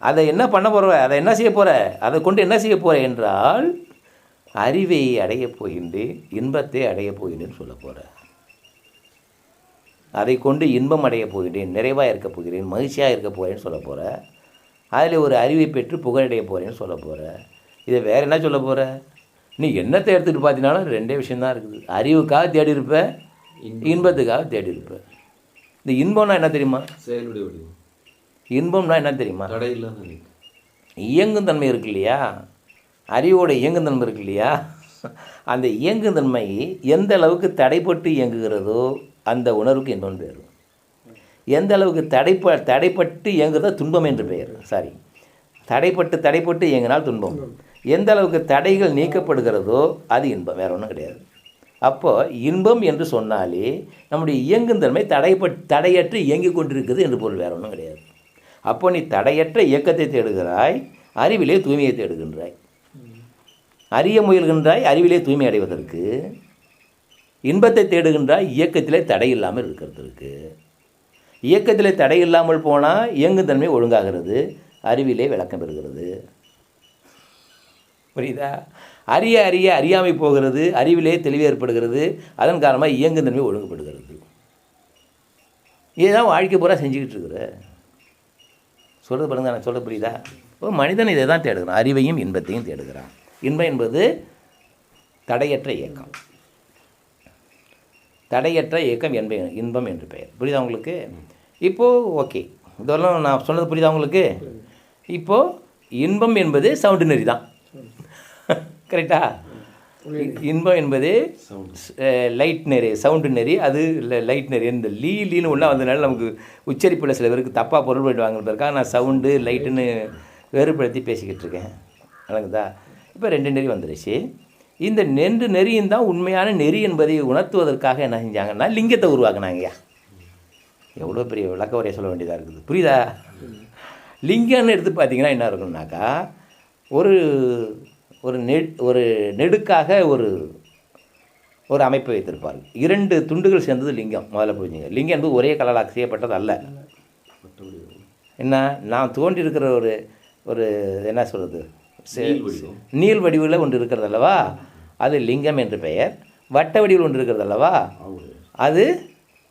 அதை என்ன பண்ண போகிற? அதை என்ன செய்ய போகிற? அதை கொண்டு என்ன செய்ய போகிற என்றால் அறிவை அடையப் போகின்றேன், இன்பத்தை அடையப் போகின்றேன்னு சொல்ல போகிற. அதை கொண்டு இன்பம் அடையப் போகிறேன், நிறைவாக இருக்க போகிறேன், மகிழ்ச்சியாக இருக்க போகிறேன்னு சொல்ல போகிற. அதில் ஒரு அறிவை பெற்று புகழடைய போகிறேன்னு சொல்ல போகிற. இதை வேறு என்ன சொல்ல போகிற? நீ என்னத்தை எடுத்துகிட்டு பார்த்தீங்கன்னாலும் 2 விஷயந்தான் இருக்குது. அறிவுக்காக தேடி இருப்ப, இன்பத்துக்காக தேடி இருப்ப. இந்த இன்பம்னா என்ன தெரியுமா? இன்பம்னா என்ன தெரியுமா? இயங்கும் தன்மை இருக்கு இல்லையா? அறிவோட இயங்கும் தன்மை இருக்கு இல்லையா? அந்த இயங்கும் தன்மை எந்த அளவுக்கு தடைப்பட்டு இயங்குகிறதோ அந்த உணர்வுக்கு இன்பம் பேர். எந்த அளவுக்கு தடைப்பட்டு இயங்குறதோ துன்பம் என்று பெயர். தடைப்பட்டு இயங்கினால் துன்பம். எந்த அளவுக்கு தடைகள் நீக்கப்படுகிறதோ அது இன்பம், வேறு ஒன்றும் கிடையாது. அப்போது இன்பம் என்று சொன்னாலே நம்முடைய இயங்குந்தன்மை தடையற்று இயங்கிக் கொண்டிருக்கிறது என்று பொருள், வேறு ஒன்றும் கிடையாது. அப்போ நீ தடையற்ற இயக்கத்தை தேடுகிறாய், அறிவிலே தூய்மையை தேடுகின்றாய். அறிய முயல்கின்றாய் அறிவிலே தூய்மை அடைவதற்கு. இன்பத்தை தேடுகின்றாய் இயக்கத்திலே தடை இல்லாமல் இருக்கிறதுக்கு. இயக்கத்திலே தடை இல்லாமல் போனால் இயங்குதன்மை ஒழுங்காகிறது, அறிவிலே விளக்கம் பெறுகிறது. புரியுதா? அறியாமை போகிறது, அறிவிலே தெளிவு ஏற்படுகிறது, அதன் காரணமாக இயங்குதன்மை ஒழுங்குபடுகிறது. இதுதான் வாழ்க்கை பூரா செஞ்சுக்கிட்டு இருக்கிற. சொல்கிறது பாருங்க, நான் சொல்ல புரியுதா? இப்போ மனிதன் இதை தான் தேடுகிறான், அறிவையும் இன்பத்தையும் தேடுகிறான். இன்பம் என்பது தடையற்ற இயக்கம். தடையற்ற இயக்கம் இன்பம் என்று பெயர். புரியுதா உங்களுக்கு? இப்போது ஓகே, இதெல்லாம் நான் சொன்னது புரியுதா உங்களுக்கு? இப்போது இன்பம் என்பது சவுண்டு நெறி தான். கரெக்டா? இன்பம் என்பது லைட் நெறி, சவுண்டு நெறி. அது லைட் நெறி. இந்த லீன்னு ஒன்றா வந்ததுனால நமக்கு உச்சரிப்பில் சில பேருக்கு தப்பாக பொருள் பண்ணிட்டு வாங்கினதுக்காக நான் சவுண்டு லைட்டுன்னு வேறுபடுத்தி பேசிக்கிட்டு இருக்கேன். வழங்குதா? இப்போ 2 நெறி வந்துடுச்சு. இந்த 2 நெறியும் தான் உண்மையான நெறி என்பதை உணர்த்துவதற்காக என்ன செஞ்சாங்கன்னா லிங்கத்தை உருவாக்குனாங்கய்யா. எவ்வளோ பெரிய விளக்க உரையை சொல்ல வேண்டியதாக இருக்குது. புரியுதா? லிங்கம்னு எடுத்து பார்த்தீங்கன்னா என்ன இருக்குன்னாக்கா, ஒரு ஒரு நெடுக்காக ஒரு அமைப்பை வைத்திருப்பார். 2 துண்டுகள் சேர்ந்தது லிங்கம். முதல்ல புரிஞ்சுங்க. லிங்கம் என்பது ஒரே கலராக செய்யப்பட்டது அல்ல. என்ன, நான் தோன்றியிருக்கிற ஒரு என்ன சொல்கிறது, நீள் வடிவில் ஒன்று இருக்கிறது அல்லவா, அது லிங்கம் என்று பெயர். வட்ட வடிவில் ஒன்று இருக்கிறது அல்லவா, அது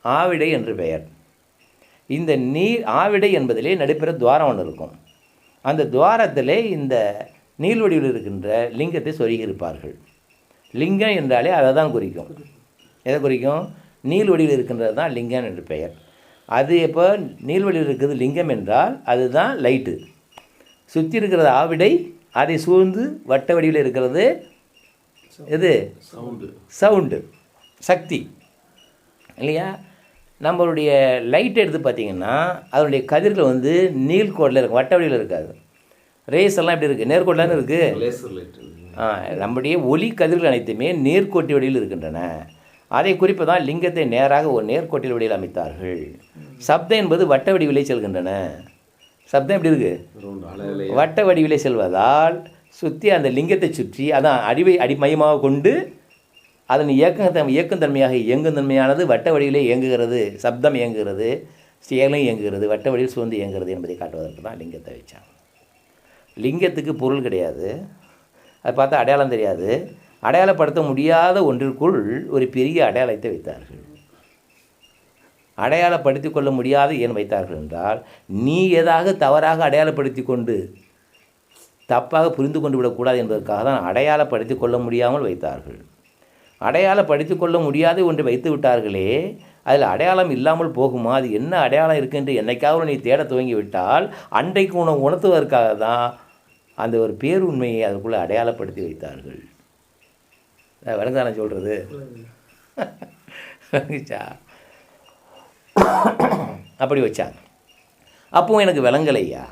ஆவிடை என்று பெயர். இந்த ஆவிடை என்பதிலே நடுப்புற துவாரம் ஒன்று இருக்கும். அந்த துவாரத்திலே இந்த நீள் வடிவில் இருக்கின்ற லிங்கத்தை சொருகியிருப்பார்கள். லிங்கம் என்றாலே அதை தான் குறிக்கும். எதை குறிக்கும்? நீள் வடிவில் இருக்கின்றது தான் லிங்கம் என்று பெயர். அது எப்போ நீள் வடிவில் இருக்கிறது லிங்கம் என்றால் அதுதான் லைட்டு. சுற்றி இருக்கிறது ஆவிடை, அதை சூழ்ந்து வட்ட வடிவில் இருக்கிறது எது? சவுண்டு, சக்தி இல்லையா? நம்மளுடைய லைட் எடுத்து பார்த்திங்கன்னா அதனுடைய கதிர்கள் வந்து நீள்கோட்டில் இருக்கும், வட்ட வடிவில் இருக்காது. ரேஸ் எல்லாம் எப்படி இருக்குது? நேர்கோட்டில் இருக்குது. நம்முடைய ஒளி கதிர்கள் அனைத்துமே நேர்கோட்டி வடிவில் இருக்கின்றன. அதை குறிப்பு தான் லிங்கத்தை நேராக ஒரு நேர்கோட்டில் வடிவில் அமைத்தார்கள். சப்தம் என்பது வட்ட வடிவிலே செல்கின்றன. சப்தம் எப்படி இருக்குது? வட்ட வடிவிலே செல்வதால் சுற்றி அந்த லிங்கத்தை சுற்றி அதான் அடிமையமாக கொண்டு அதன் இயக்கும் தன்மையாக இயங்கும் தன்மையானது வட்ட வடிவிலே இயங்குகிறது. சப்தம் இயங்குகிறது, செயலும் இயங்குகிறது, வட்ட வடிவில் சூழ்ந்து இயங்குகிறது என்பதை காட்டுவதற்கு தான் லிங்கத்தை வச்சாங்க. லிங்கத்துக்கு பொருள் கிடையாது, அதை பார்த்தா அடையாளம் தெரியாது. அடையாளப்படுத்த முடியாத ஒன்றிற்குள் ஒரு பெரிய அடையாளத்தை வைத்தார்கள். அடையாளப்படுத்தி கொள்ள முடியாது ஏன் வைத்தார்கள் என்றால், நீ ஏதாக தவறாக அடையாளப்படுத்தி கொண்டு தப்பாக புரிந்து கொண்டு விடக்கூடாது என்பதற்காக தான் அடையாளப்படுத்தி கொள்ள முடியாமல் வைத்தார்கள். அடையாளப்படுத்தி கொள்ள முடியாது ஒன்று வைத்து விட்டார்களே, அதில் அடையாளம் இல்லாமல் போகுமா? அது என்ன அடையாளம் இருக்குன்று என்னைக்காவது நீ தேட துவங்கி விட்டால் அன்றைக்கு உணர்த்துவதற்காக தான் அந்த ஒரு பேருண்மையை அதுக்குள்ளே அடையாளப்படுத்தி வைத்தார்கள். விளங்குதானே சொல்கிறது? விளங்குச்சா? அப்படி வச்சாங்க. அப்பவும் எனக்கு விளங்கலையா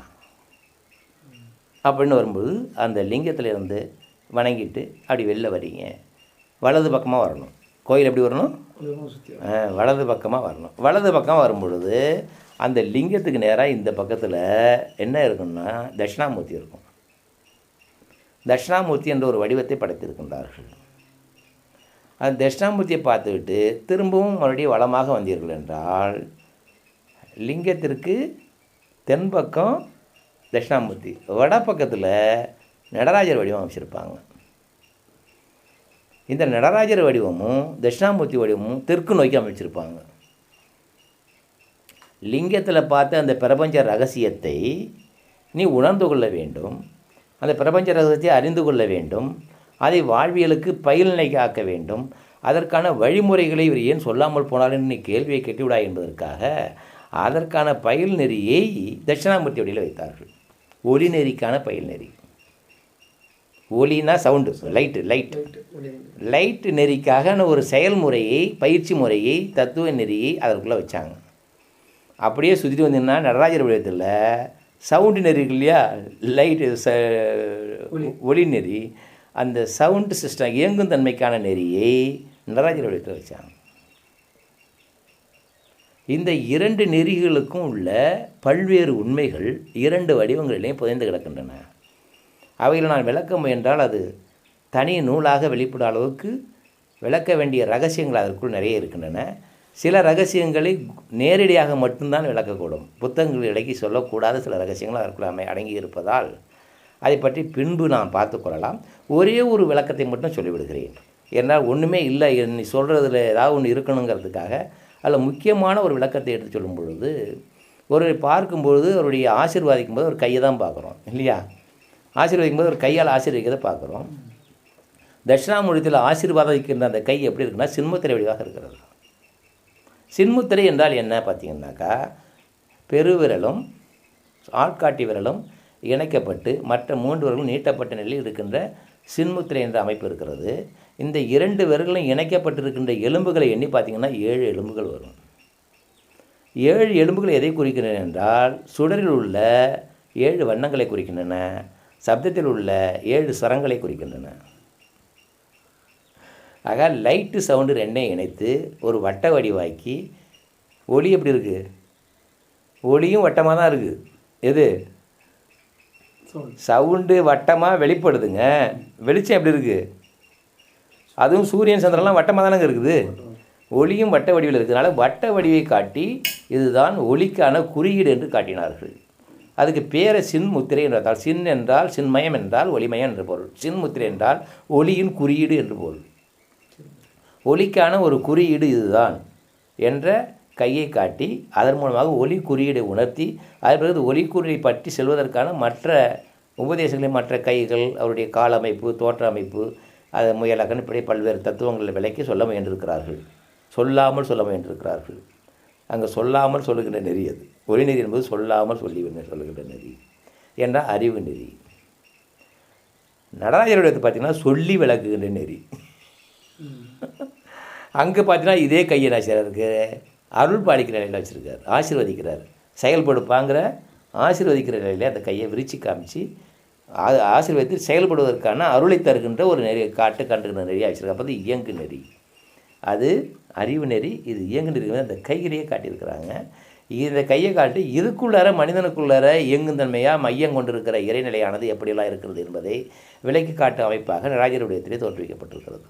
அப்படின்னு வரும்போது அந்த லிங்கத்திலேருந்து வணங்கிட்டு அப்படி வெளில வரீங்க. வலது பக்கமாக வரணும். கோயில் எப்படி வரணும்? வலது பக்கமாக வரணும். வலது பக்கம் வரும்பொழுது அந்த லிங்கத்துக்கு நேராக இந்த பக்கத்தில் என்ன இருக்குன்னா தட்சிணாமூர்த்தி இருக்கும். தட்சிணாமூர்த்தி என்ற ஒரு வடிவத்தை படைத்திருக்கின்றார்கள். அந்த தட்சிணாமூர்த்தியை பார்த்துக்கிட்டு திரும்பவும் மறுபடியும் வளமாக வந்தீர்கள் என்றால் லிங்கத்திற்கு தென்பக்கம் தட்சிணாமூர்த்தி, வடப்பக்கத்தில் நடராஜர் வடிவம் அமைச்சிருப்பாங்க. இந்த நடராஜர் வடிவமும் தட்சிணாமூர்த்தி வடிவமும் தெற்கு நோக்கி அமைச்சிருப்பாங்க. லிங்கத்தில் பார்த்து அந்த பிரபஞ்ச ரகசியத்தை நீ உணர்ந்து கொள்ள வேண்டும். அந்த பிரபஞ்ச ரகசியத்தை அறிந்து கொள்ள வேண்டும். அதை வாழ்வியலுக்கு பயில்நிலைக்கு ஆக்க வேண்டும். அதற்கான வழிமுறைகளை இவர் ஏன் சொல்லாமல் போனாலும் நீ கேள்வியை கெட்டிவிடாய் என்பதற்காக அதற்கான பயில் நெறியை தட்சிணாமூர்த்தி வடிவில் வைத்தார்கள். ஒளி நெறிக்கான பயில் நெறி. ஒலினா சவுண்டு, லைட்டு நெறிக்காக ஒரு செயல்முறையை, பயிற்சி முறையை, தத்துவ நெறியை அதற்குள்ளே வச்சாங்க. அப்படியே சுற்றிட்டு வந்தீங்கன்னா நடராஜர் வடிவத்தில் சவுண்டு நெறி இருக்கு இல்லையா, லைட்டு ஒளி நெறி, அந்த சவுண்டு சிஸ்டம் இயங்கும் தன்மைக்கான நெறியை நடராஜர் வடிவத்தில் வச்சாங்க. இந்த 2 நெறிகளுக்கும் உள்ள பல்வேறு உண்மைகள் 2 வடிவங்களிலேயும் புதைந்து கிடக்கின்றன. அவைகளை நான் விளக்க முயன்றால் அது தனி நூலாக வெளிப்பட அளவுக்கு விளக்க வேண்டிய ரகசியங்கள் அதற்குள் நிறைய இருக்கின்றன. சில ரகசியங்களை நேரடியாக மட்டும்தான் விளக்கக்கூடும். புத்தகங்கள் இடைக்கு சொல்லக்கூடாத சில ரகசியங்கள் அதற்குள் அடங்கி இருப்பதால் அதை பற்றி பின்பு நான் பார்த்து கொள்ளலாம். ஒரே ஒரு விளக்கத்தை மட்டும் சொல்லிவிடுகிறேன். ஏன்னால் ஒன்றுமே இல்லை, நீ சொல்கிறதுல ஏதாவது ஒன்று இருக்கணுங்கிறதுக்காக அதில் முக்கியமான ஒரு விளக்கத்தை எடுத்து சொல்லும் பொழுது ஒரு பார்க்கும்பொழுது அவருடைய ஆசீர்வாதிக்கும் போது ஒரு கையை தான் பார்க்குறோம் இல்லையா? ஆசீர்வதிக்கும் போது ஒரு கையால் ஆசீர்வதிக்கிறத பார்க்குறோம். தட்சிணாமூர்த்தியில் ஆசீர்வாதிக்கின்ற அந்த கை எப்படி இருக்குன்னா சின்முத்திரை வடிவாக இருக்கிறது. சின்முத்திரை என்றால் என்ன பார்த்தீங்கன்னாக்கா, பெருவிரலும் ஆட்காட்டி விரலும் இணைக்கப்பட்டு மற்ற 3 விரல்களும் நீட்டப்பட்ட நிலையில் இருக்கின்ற சின்முத்திரை என்ற அமைப்பு இருக்கிறது. இந்த 2 விரல்களும் இணைக்கப்பட்டிருக்கின்ற எலும்புகளை எண்ணி பார்த்தீங்கன்னா 7 எலும்புகள் வரும். 7 எலும்புகள் எதை குறிக்கின்றன என்றால் சுடரில் உள்ள 7 வண்ணங்களை குறிக்கின்றன, சப்தத்தில் உள்ள 7 ஸ்வரங்களை குறிக்கின்றன. ஆக லைட்டு சவுண்டு ரெண்டையும் இணைத்து ஒரு வட்ட வடிவாக்கி ஒளி எப்படி இருக்குது? ஒளியும் வட்டமாக தான் இருக்குது. எது? சவுண்டு வட்டமாக வெளிப்படுதுங்க. வெளிச்சம் எப்படி இருக்குது? அதுவும் சூரியன் சந்திரன்லாம் வட்டமாக தானங்க இருக்குது. ஒளியும் வட்ட வடிவில் இருக்கிறதுனால வட்ட வடிவை காட்டி இதுதான் ஒளிக்கான குறியீடு என்று காட்டினார்கள். அதுக்கு பேரை சின்முத்திரை என்றால் சின் என்றால் சின்மயம் என்றால் ஒளிமயம் என்று பொருள். சின்முத்திரை என்றால் ஒளியின் குறியீடு என்று பொருள். ஒளிக்கான ஒரு குறியீடு இதுதான் என்ற கையை காட்டி அதன் மூலமாக ஒளி குறியீடை உணர்த்தி அதன் பிறகு ஒளி குறியீடை பற்றி செல்வதற்கான மற்ற உபதேசங்களை மற்ற கைகள் அவருடைய கால அமைப்பு தோற்ற அமைப்பு அதை முயலகன் இப்படி பல்வேறு தத்துவங்களை விளக்கி சொல்ல முயன்றிருக்கிறார்கள். சொல்லாமல் சொல்ல முயன்றிருக்கிறார்கள். அங்கே சொல்லாமல் சொல்லுகின்ற நெறி அது. ஒளி நெறி என்பது சொல்லாமல் சொல்லுகின்ற நெறி என்ற அறிவு நெறி. நடராஜருடைய பார்த்திங்கன்னா சொல்லி விளக்குகின்ற நெறி. அங்கே பார்த்தீங்கன்னா இதே கையை நாச்சியாருக்கு அருள் பாலிக்கிற நிலையில் வச்சுருக்கார். ஆசீர்வதிக்கிறார். செயல்படுப்பாங்கிற ஆசீர்வதிக்கிற நிலையில் அந்த கையை விரித்து காமிச்சு ஆசீர்வதித்து செயல்படுவதற்கான அருளை தருகின்ற ஒரு நெறியை கண்டுகின்ற நெறியாக வச்சுருக்காங்க. அப்போ இயங்கு நெறி, அது அறிவு நெறி. இது இயங்கு நெறி அந்த கையிலேயே காட்டியிருக்கிறாங்க. இந்த கையை காட்டி இதுக்குள்ளார மனிதனுக்குள்ளார இயங்குந்தன்மையாக மையம் கொண்டிருக்கிற இறைநிலையானது எப்படியெல்லாம் இருக்கிறது என்பதை விலைக்கு காட்டும் அமைப்பாக நடராஜருடையத்திலே தோற்றுவிக்கப்பட்டிருக்கிறது.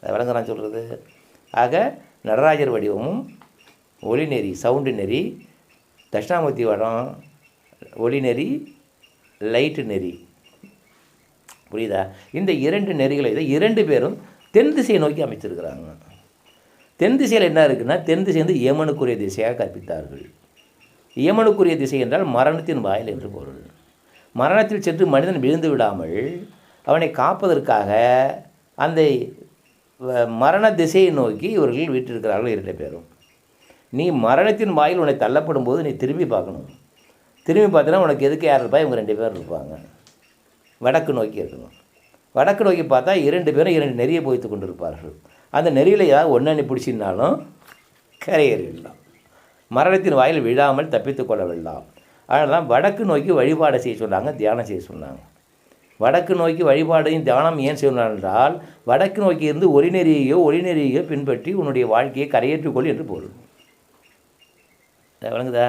அதை விளங்குறான் சொல்கிறது. ஆக நடராஜர் வடிவமும் ஒளி நெறி சவுண்டு நெறி, தட்சிணாமூர்த்தி வடம் ஒளி நெறி லைட்டு நெறி. புரியுதா? இந்த 2 நெறிகளை 2 பேரும் தென் திசையை நோக்கி அமைச்சிருக்கிறாங்க. தென் திசையில் என்ன இருக்குன்னா தென் திசை வந்து யமனுக்குரிய திசையாக கற்பித்தார்கள். யமனுக்குரிய திசை என்றால் மரணத்தின் வாயில் என்று பொருள். மரணத்தில் சென்று மனிதன் விழுந்து விடாமல் அவனை காப்பதற்காக அந்த மரண திசையை நோக்கி இவர்கள் வீட்டிருக்கிறார்கள் 2 பேரும். நீ மரணத்தின் வாயில் உன்னை தள்ளப்படும் போது நீ திரும்பி பார்க்கணும். திரும்பி பார்த்தீங்கன்னா உனக்கு எதுக்கு யார் இருப்பா? இவங்க 2 பேர் இருப்பாங்க. வடக்கு நோக்கி இருக்கணும். வடக்கு நோக்கி பார்த்தா 2 பேரும் 2 நெறியை போய்த்து கொண்டு இருப்பார்கள். அந்த நெறியில் ஏதாவது ஒன்றி பிடிச்சினாலும் கரையேறிடலாம். மரணத்தின் வாயில் விழாமல் தப்பித்து கொள்ள வேண்டாம். அதனால தான் வடக்கு நோக்கி வழிபாடு செய்ய சொன்னாங்க, தியானம் செய்ய சொன்னாங்க. வடக்கு நோக்கி வழிபாடையும் தியானம் ஏன் செய்யணும் என்றால் வடக்கு நோக்கி இருந்து ஒளிநெறியையோ பின்பற்றி உன்னுடைய வாழ்க்கையை கரையேற்றுக்கொள் என்று பொருள். விளங்குதா?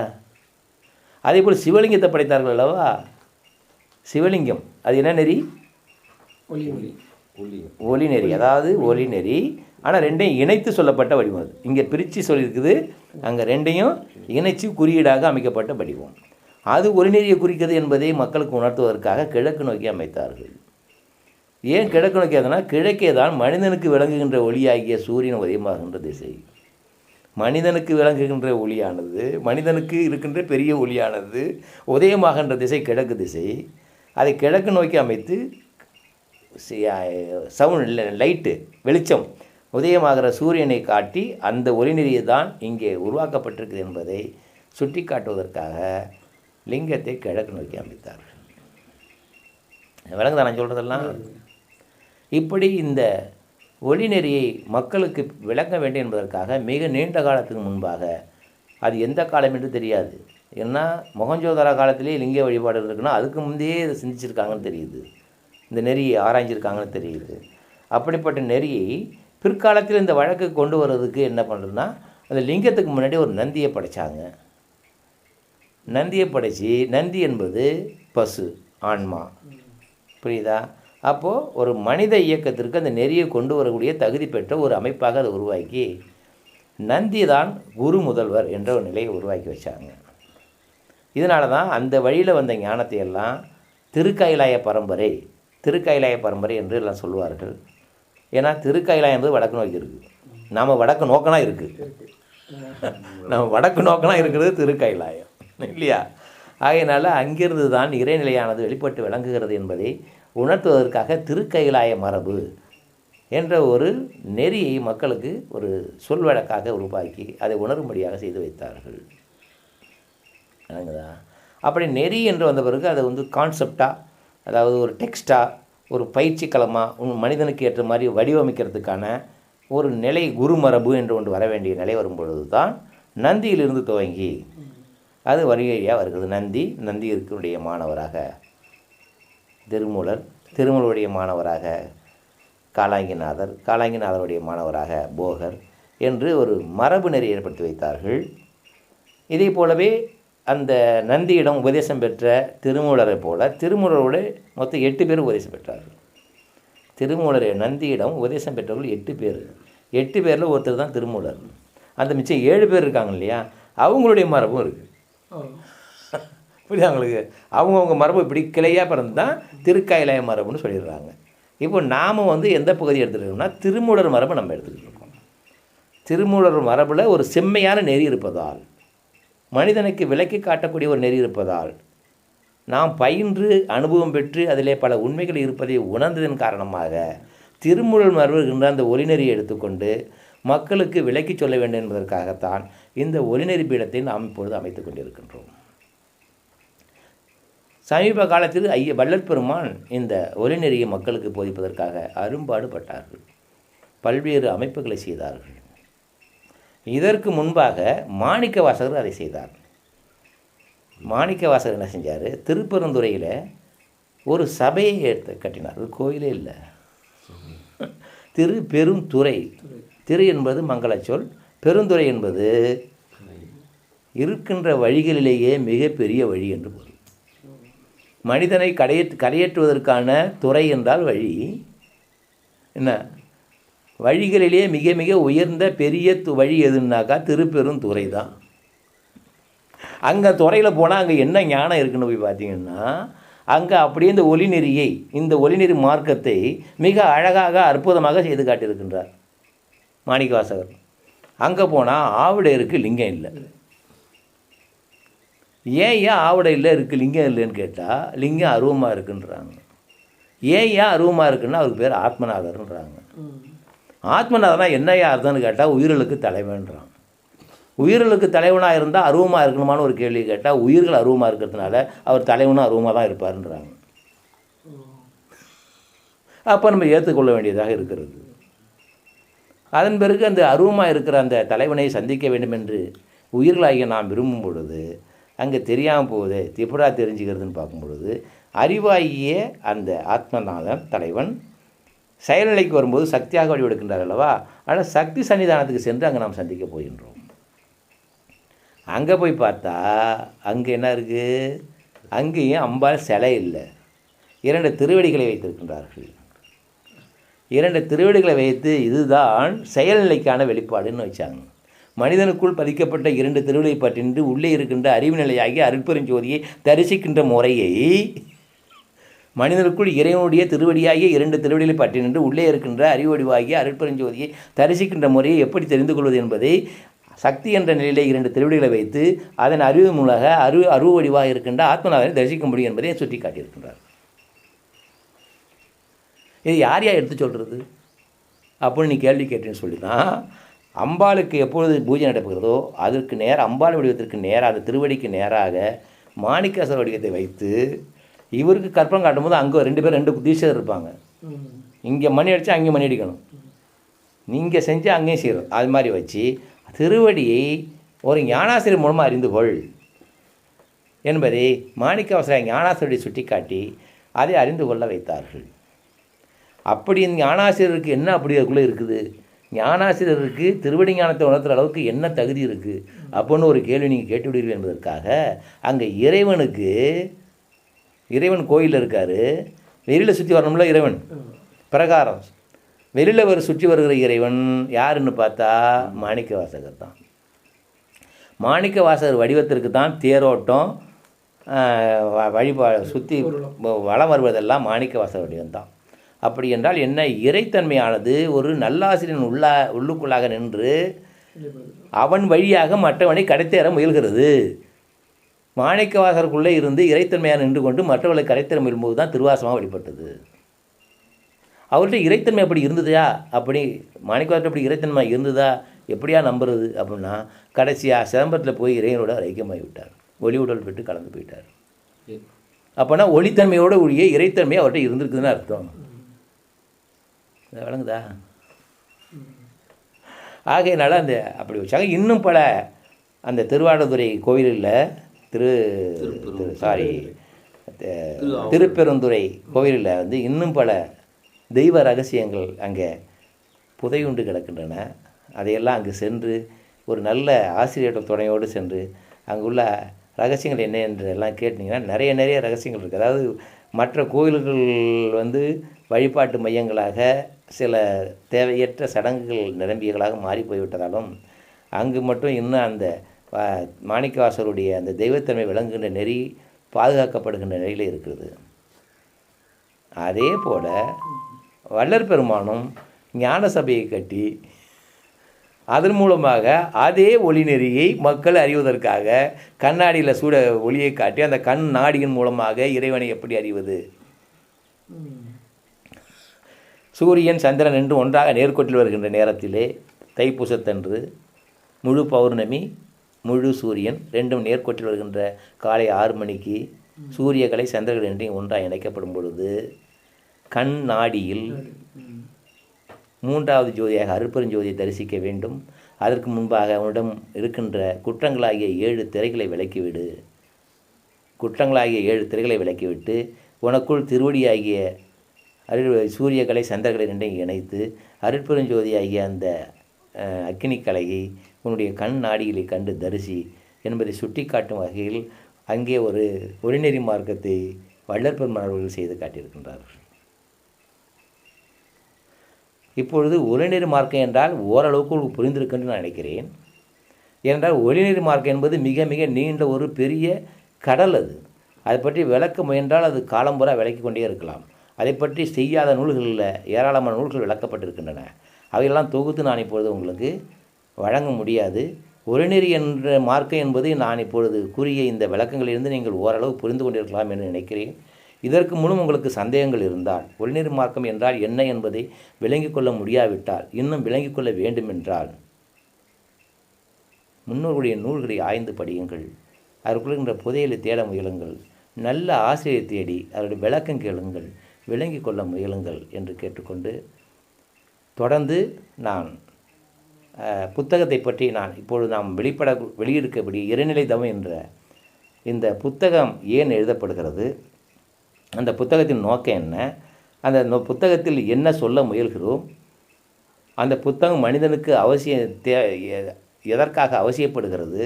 அதே போல் சிவலிங்கத்தை படைத்தார்கள் அல்லவா? சிவலிங்கம் அது என்ன நெறி? ஒளி நெறி. அதாவது ஒளி நெறி. ஆனால் 2ஐயும் இணைத்து சொல்லப்பட்ட வடிவம். அது இங்கே பிரித்து சொல்லியிருக்குது, அங்கே 2ஐயும் இணைச்சு குறியீடாக அமைக்கப்பட்ட வடிவம். அது ஒளி நெறியை குறிக்கிறது என்பதை மக்களுக்கு உணர்த்துவதற்காக கிழக்கு நோக்கி அமைத்தார்கள். ஏன் கிழக்கு நோக்கி? அதனால் கிழக்கே தான் மனிதனுக்கு விளங்குகின்ற ஒளியாகிய சூரியன் உதயமாகின்ற திசை. மனிதனுக்கு விளங்குகின்ற ஒளியானது, மனிதனுக்கு இருக்கின்ற பெரிய ஒளியானது உதயமாகின்ற திசை கிழக்கு திசை. அதை கிழக்கு நோக்கி அமைத்து சவுண்ட் லைட்டு வெளிச்சம் உதயமாகிற சூரியனை காட்டி அந்த ஒளிநெறியை தான் இங்கே உருவாக்கப்பட்டிருக்குது என்பதை சுட்டி காட்டுவதற்காக லிங்கத்தை கிழக்கு நோக்கி அமைத்தார்கள். விளங்குதான் நான் சொல்கிறதெல்லாம்? இப்படி இந்த ஒளிநெறியை மக்களுக்கு விளக்க வேண்டும் என்பதற்காக மிக நீண்ட காலத்துக்கு முன்பாக, அது எந்த காலம் என்று தெரியாது, ஏன்னா மொஹஞ்சோதாரோ காலத்திலே லிங்க வழிபாடு இருக்குன்னா அதுக்கு முந்தையே இதை சிந்திச்சிருக்காங்கன்னு தெரியுது, இந்த நெறியை ஆராய்ஞ்சிருக்காங்கன்னு தெரியுது. அப்படிப்பட்ட நெறியை பிற்காலத்தில் இந்த வழக்கு கொண்டு வர்றதுக்கு என்ன பண்ணுறதுன்னா, அந்த லிங்கத்துக்கு முன்னாடி ஒரு நந்தியை படைத்தாங்க. நந்தியை படைச்சி, நந்தி என்பது பசு ஆன்மா, புரியுதா? அப்போது ஒரு மனித இயக்கத்திற்கு அந்த நெறியை கொண்டு வரக்கூடிய தகுதி பெற்ற ஒரு அமைப்பாக அதை உருவாக்கி நந்தி தான் குரு முதல்வர் என்ற ஒரு நிலையை உருவாக்கி வச்சாங்க. இதனால தான் அந்த வழியில் வந்த ஞானத்தை எல்லாம் திருக்கைலாய பரம்பரை என்று எல்லாம் சொல்லுவார்கள். ஏன்னா திருக்கைலாயம் என்பது வடக்கு நோக்கி இருக்குது, நாம் வடக்கு நோக்கனா இருக்குது, நம்ம வடக்கு நோக்கனா இருக்கிறது திருக்கைலாயம் இல்லையா? ஆகையினால அங்கிருந்து தான் இறைநிலையானது வெளிப்பட்டு விளங்குகிறது என்பதை உணர்த்துவதற்காக திருக்கைலாய மரபு என்ற ஒரு நெறியை மக்களுக்கு ஒரு சொல்வழக்காக உருவாக்கி அதை உணரும்படியாக செய்து வைத்தார்கள். விளங்குதா? அப்படி நெறி என்று வந்த பிறகு அதை வந்து கான்செப்டாக, அதாவது ஒரு டெக்ஸ்டாக, ஒரு பயிற்சி களமாக மனிதனுக்கு ஏற்ற மாதிரி வடிவமைக்கிறதுக்கான ஒரு நிலை குருமரபு என்று ஒன்று வர வேண்டிய நிலை வரும்பொழுது தான் நந்தியிலிருந்து துவங்கி அது வழியாக வருகிறது. நந்தி இருக்கக்கூடிய மாணவராக திருமூலர், திருமூலருடைய மாணவராக காலாங்கிநாதருடைய மாணவராக போகர் என்று ஒரு மரபு நெறி ஏற்படுத்தி வைத்தார்கள். இதே போலவே அந்த நந்தியிடம் உபதேசம் பெற்ற திருமூலரை போல திருமூலரோடு மொத்தம் 8 பேர் உபதேசம் பெற்றார்கள். திருமூலரை நந்தியிடம் உபதேசம் பெற்றவர்கள் 8 பேர். 8 பேரில் ஒருத்தர் தான் திருமூலர். அந்த மிச்சம் 7 பேர் இருக்காங்க இல்லையா, அவங்களுடைய மரபும் இருக்குது. புரியுது அவங்களுக்கு? அவங்கவுங்க மரபு இப்படி கிளையாக பிறந்து தான் திருக்காயிலாய மரபுன்னு சொல்லிடுறாங்க. இப்போ நாம் வந்து எந்த பகுதி எடுத்துகிட்டோம்னா திருமூலர் மரபை நம்ம எடுத்துக்கிட்டு இருக்கோம். திருமூலர் மரபில் ஒரு செம்மையான நெறி இருப்பதால், மனிதனுக்கு விளக்கி காட்டக்கூடிய ஒரு நெறி இருப்பதால், நாம் பயின்று அனுபவம் பெற்று அதிலே பல உண்மைகள் இருப்பதை உணர்ந்ததன் காரணமாக திருமூலர் மரபு என்ற அந்த ஒலிநெறியை எடுத்துக்கொண்டு மக்களுக்கு விளக்கி சொல்ல வேண்டும் என்பதற்காகத்தான் இந்த ஒலிநெறி பீடத்தை நாம் இப்பொழுது அமைத்து கொண்டிருக்கின்றோம். சமீப காலத்தில் வள்ளல் பெருமான் இந்த ஒலிநெறியை மக்களுக்கு போதிப்பதற்காக அரும்பாடுபட்டார்கள். பல்வேறு அமைப்புகளை செய்தார்கள். இதற்கு முன்பாக மாணிக்கவாசகர் அதை செய்தார். மாணிக்கவாசகர் என்ன செஞ்சார்? திருப்பெருந்துறையில் ஒரு சபையை கட்டினார். ஒரு கோயிலே இல்லை, பெருந்துறை. திரு என்பது மங்களச்சொல், பெருந்துறை என்பது இருக்கின்ற வழிகளிலேயே மிகப்பெரிய வழி என்று பொருள். மனிதனை கரையேற்றுவதற்கான துறை என்றால் வழி. என்ன வழிகளிலே மிக மிக உயர்ந்த பெரிய வழி எதுனாக்கா திருப்பெருந்துறை தான். அங்கே துறையில் போனால் அங்கே என்ன ஞானம் இருக்குன்னு போய் பார்த்தீங்கன்னா, அங்கே அப்படியே இந்த ஒலிநெறி மார்க்கத்தை மிக அழகாக அற்புதமாக செய்து காட்டியிருக்கின்றார் மாணிக்கவாசகர். அங்கே போனால் ஆவுடையருக்கு லிங்கம் இல்லை. ஏன் ஆவுடையில் இருக்குது லிங்கம் இல்லைன்னு கேட்டால், லிங்கம் அருவமாக இருக்குன்றாங்க. ஏன் அருவமாக இருக்குன்னா அவருக்கு பேர் ஆத்மநாதர்ன்றாங்க. ஆத்மநாதனா என்னையா அர்த்தம்னு கேட்டால் உயிர்களுக்கு தலைவன்றான். உயிர்களுக்கு தலைவனாக இருந்தால் அருவமாக இருக்கணுமான்னு ஒரு கேள்வி கேட்டால், உயிர்கள் அருவமாக இருக்கிறதுனால அவர் தலைவனும் அருவமாக தான் இருப்பாருன்றாங்க. அப்போ நம்ம ஏற்றுக்கொள்ள வேண்டியதாக இருக்கிறது. அதன் பிறகு அந்த அருவமாக இருக்கிற அந்த தலைவனை சந்திக்க வேண்டும் என்று உயிர்களாகிய நாம் விரும்பும் பொழுது அங்கே தெரியாமல் போகுது, எப்படா தெரிஞ்சுக்கிறதுன்னு பார்க்கும் பொழுது அறிவாகிய அந்த ஆத்மநாதன் தலைவன் செயல்நிலைக்கு வரும்போது சக்தியாக வடிவெடுக்கின்றார் அல்லவா. ஆனால் சக்தி சன்னிதானத்துக்கு சென்று அங்கே நாம் சந்திக்க போகின்றோம். அங்கே போய் பார்த்தா அங்கே என்ன இருக்குது? அங்கேயும் அம்பாள் சிலை இல்லை, 2 திருவடிகளை வைத்திருக்கின்றார்கள். 2 திருவடிகளை வைத்து இதுதான் செயல்நிலைக்கான வெளிப்பாடுன்னு வச்சாங்க. மனிதனுக்குள் பதிக்கப்பட்ட 2 திருவடியை பற்றின்று உள்ளே இருக்கின்ற அறிவு நிலையாகி அருட்பெருஞ்சோதியை தரிசிக்கின்ற முறையை, மனிதனுக்குள் இறைவனுடைய திருவடியாகிய 2 திருவடிகளை பற்றி நின்று உள்ளே இருக்கின்ற அறிவடிவாகிய அருட்பெருஞ்சோதியை தரிசிக்கின்ற முறையை எப்படி தெரிந்து கொள்வது என்பதை சக்தி என்ற நிலையிலே 2 திருவடிகளை வைத்து அதன் அறிவு மூலமாக அருவ வடிவாக இருக்கின்ற ஆத்மநாதனை தரிசிக்க முடியும் என்பதை சுட்டி காட்டியிருக்கின்றார். இது யார் எடுத்து சொல்கிறது அப்படின்னு நீ கேள்வி கேட்டேன்னு சொல்லி தான் அம்பாளுக்கு எப்பொழுது பூஜை நடப்புகிறதோ அதற்கு அம்பாள் வடிவத்திற்கு நேராக, அந்த திருவடிக்கு நேராக மாணிக்கவாசகர் வடிவத்தை வைத்து இவருக்கு கற்பனை காட்டும்போது அங்கே 2 பேர் 2 தீட்சர் இருப்பாங்க. இங்கே மணி அடித்தா அங்கே மணி அடிக்கணும், நீங்கள் செஞ்சால் அங்கேயும் செய்யணும். அது மாதிரி வச்சு திருவடியை ஒரு ஞானாசிரியர் மூலமாக அறிந்து கொள் என்பதை மாணிக்கவாசகர் ஞானாசிரியரை சுட்டி காட்டி அதை அறிந்து கொள்ள வைத்தார்கள். அப்படி ஞானாசிரியருக்கு என்ன அப்படி அதுக்குள்ளே இருக்குது, ஞானாசிரியருக்கு திருவடி ஞானத்தை உணர்த்துற அளவுக்கு என்ன தகுதி இருக்குது அப்படின்னு ஒரு கேள்வி நீங்கள் கேட்டு விடுவீர்கள் என்பதற்காக அங்கே இறைவன் கோயிலில் இருக்கார். வெளியில் சுற்றி வரணும்ல இறைவன், பிரகாரம் வெளியில் சுற்றி வருகிற இறைவன் யாருன்னு பார்த்தா மாணிக்கவாசகர் தான். மாணிக்கவாசகர் வடிவத்திற்கு தான் தேரோட்டம், வழிபாடு சுற்றி வளம் வருவதெல்லாம் மாணிக்கவாசகர் வடிவம்தான். அப்படி என்றால் என்ன, இறைத்தன்மையானது ஒரு நல்லாசிரியன் உள்ளுக்குள்ளாக நின்று அவன் வழியாக மற்றவனை கடைத்தேற முயல்கிறது. மாணிக்கவாசகருக்குள்ளே இருந்து இறைத்தன்மையாக நின்று கொண்டு மற்றவர்களை கடைத்தேற முயலும்போது தான் திருவாசகமாக வெளிப்பட்டது. அவர்கிட்ட இறைத்தன்மை அப்படி இருந்ததா, அப்படி மாணிக்கவாசகர் அப்படி இறைத்தன்மை இருந்ததா எப்படியா நம்புறது அப்படின்னா, கடைசியாக சிதம்பரத்தில் போய் இறைவனோட ஐக்கியமாகி விட்டார். ஒளி உடல் பெற்று கலந்து போயிட்டார். அப்போனா ஒளித்தன்மையோட ஒழிய இறைத்தன்மை அவர்கிட்ட இருந்திருக்குதுன்னு அர்த்தம். விளங்குதா? ஆகையினால அந்த அப்படி வச்சாங்க. இன்னும் பல அந்த திருவாடுதுறை கோவிலில் திருப்பெருந்துறை கோவிலில் வந்து இன்னும் பல தெய்வ ரகசியங்கள் அங்கே புதையுண்டு கிடக்கின்றன. அதையெல்லாம் அங்கு சென்று ஒரு நல்ல ஆசிரியர் துணையோடு சென்று அங்குள்ள ரகசியங்கள் என்ன என்று எல்லாம் கேட்டிங்கன்னா நிறைய ரகசியங்கள் இருக்குது. அதாவது மற்ற கோயில்கள் வந்து வழிபாட்டு மையங்களாக சில தேவையற்ற சடங்குகள் நிரம்பியங்களாக மாறி போய்விட்டதாலும் அங்கு மட்டும் இன்னும் அந்த மாணிக்கவாசருடைய அந்த தெய்வத்தன்மை விளங்குகின்ற நெறி பாதுகாக்கப்படுகின்ற நிலையில் இருக்கிறது. அதே போல் வள்ளற் பெருமானும் ஞான சபையை கட்டி அதன் மூலமாக அதே ஒளி நெறியை மக்கள் அறிவதற்காக கண்ணாடியில் சூட ஒளியை காட்டி அந்த கண் நாடியின் மூலமாக இறைவனை எப்படி அறிவது? சூரியன் சந்திரன் என்று ஒன்றாக நேர்கோட்டில் வருகின்ற நேரத்திலே தைப்பூசத்தன்று முழு பௌர்ணமி முழு சூரியன் ரெண்டும் நேர்கோட்டில் வருகின்ற காலை 6 மணிக்கு சூரியகலை சந்திரகலை ரெண்டையும் ஒன்றாக இணைக்கப்படும் பொழுது கண் நாடியில் 3வது ஜோதியாக அருட்பெருஞ்சோதியை தரிசிக்க வேண்டும். அதற்கு முன்பாக அவனிடம் இருக்கின்ற குற்றங்களாகிய 7 திரைகளை விலக்கிவிடு. குற்றங்களாகிய 7 திரைகளை விலக்கிவிட்டு உனக்குள் திருவடியாகிய சூரியகலை சந்திரகலை ரெண்டையும் இணைத்து அருட்பெருஞ்சோதியாகிய அந்த அக்கினிக்கலையை உன்னுடைய கண் நாடிகளை கண்டு தரிசி என்பதை சுட்டி காட்டும் வகையில் அங்கே ஒரு ஒளிநெறி மார்க்கத்தை வள்ளற் பெருமான் அவர்கள் செய்து காட்டியிருக்கின்றார்கள். இப்பொழுது ஒளிநெறி மார்க்கம் என்றால் ஓரளவுக்கு உங்களுக்கு புரிந்திருக்குன்னு நான் நினைக்கிறேன். ஏனென்றால் ஒளிநெறி மார்க்கம் என்பது மிக மிக நீண்ட ஒரு பெரிய கடல். அதை பற்றி விளக்க முயன்றால் அது காலம்புறா விளக்கி கொண்டே இருக்கலாம். அதை பற்றி செய்யாத நூல்களில் ஏராளமான நூல்கள் விளக்கப்பட்டிருக்கின்றன. அவையெல்லாம் தொகுத்து நான் இப்பொழுது உங்களுக்கு வழங்க முடியாது. ஒளிநெறி என்ற மார்க்கம் என்பது நான் இப்பொழுது கூறிய இந்த விளக்கங்களிலிருந்து நீங்கள் ஓரளவு புரிந்து கொண்டிருக்கலாம் என்று நினைக்கிறேன். இதற்கு முன்னும் உங்களுக்கு சந்தேகங்கள் இருந்தால் ஒளிநெறி மார்க்கம் என்றால் என்ன என்பதை விளங்கிக் கொள்ள முடியாவிட்டால் இன்னும் விளங்கிக் கொள்ள வேண்டுமென்றால் முன்னோர்களுடைய நூல்களை ஆய்ந்து படியுங்கள். அதற்குள்ள புதையலை தேட முயலுங்கள். நல்ல ஆசிரியை தேடி அவருடைய விளக்கம் கேளுங்கள், விளங்கி கொள்ள முயலுங்கள் என்று கேட்டுக்கொண்டு தொடர்ந்து நான் புத்தகத்தை பற்றி நான் இப்பொழுது நாம் வெளியிடுக்கபடி இறைநிலை தவம் என்ற இந்த புத்தகம் ஏன் எழுதப்படுகிறது, அந்த புத்தகத்தின் நோக்கம் என்ன, அந்த புத்தகத்தில் என்ன சொல்ல முயல்கிறோம், அந்த புத்தகம் மனிதனுக்கு எதற்காக அவசியப்படுகிறது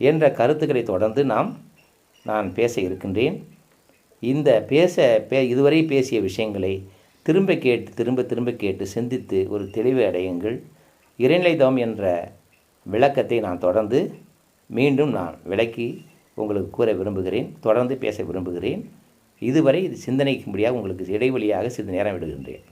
என்ற கருத்துக்களை தொடர்ந்து நான் பேச இருக்கின்றேன். இந்த இதுவரை பேசிய விஷயங்களை திரும்ப கேட்டு சிந்தித்து ஒரு தெளிவை அடையுங்கள். இறைநிலை தவம் என்ற விளக்கத்தை நான் தொடர்ந்து மீண்டும் நான் விளக்கி உங்களுக்கு கூற விரும்புகிறேன், தொடர்ந்து பேச விரும்புகிறேன். இதுவரை இது சிந்தனைக்கும்படியாக உங்களுக்கு இடைவெளியாக சிறிது நேரம் விடுகின்றேன்.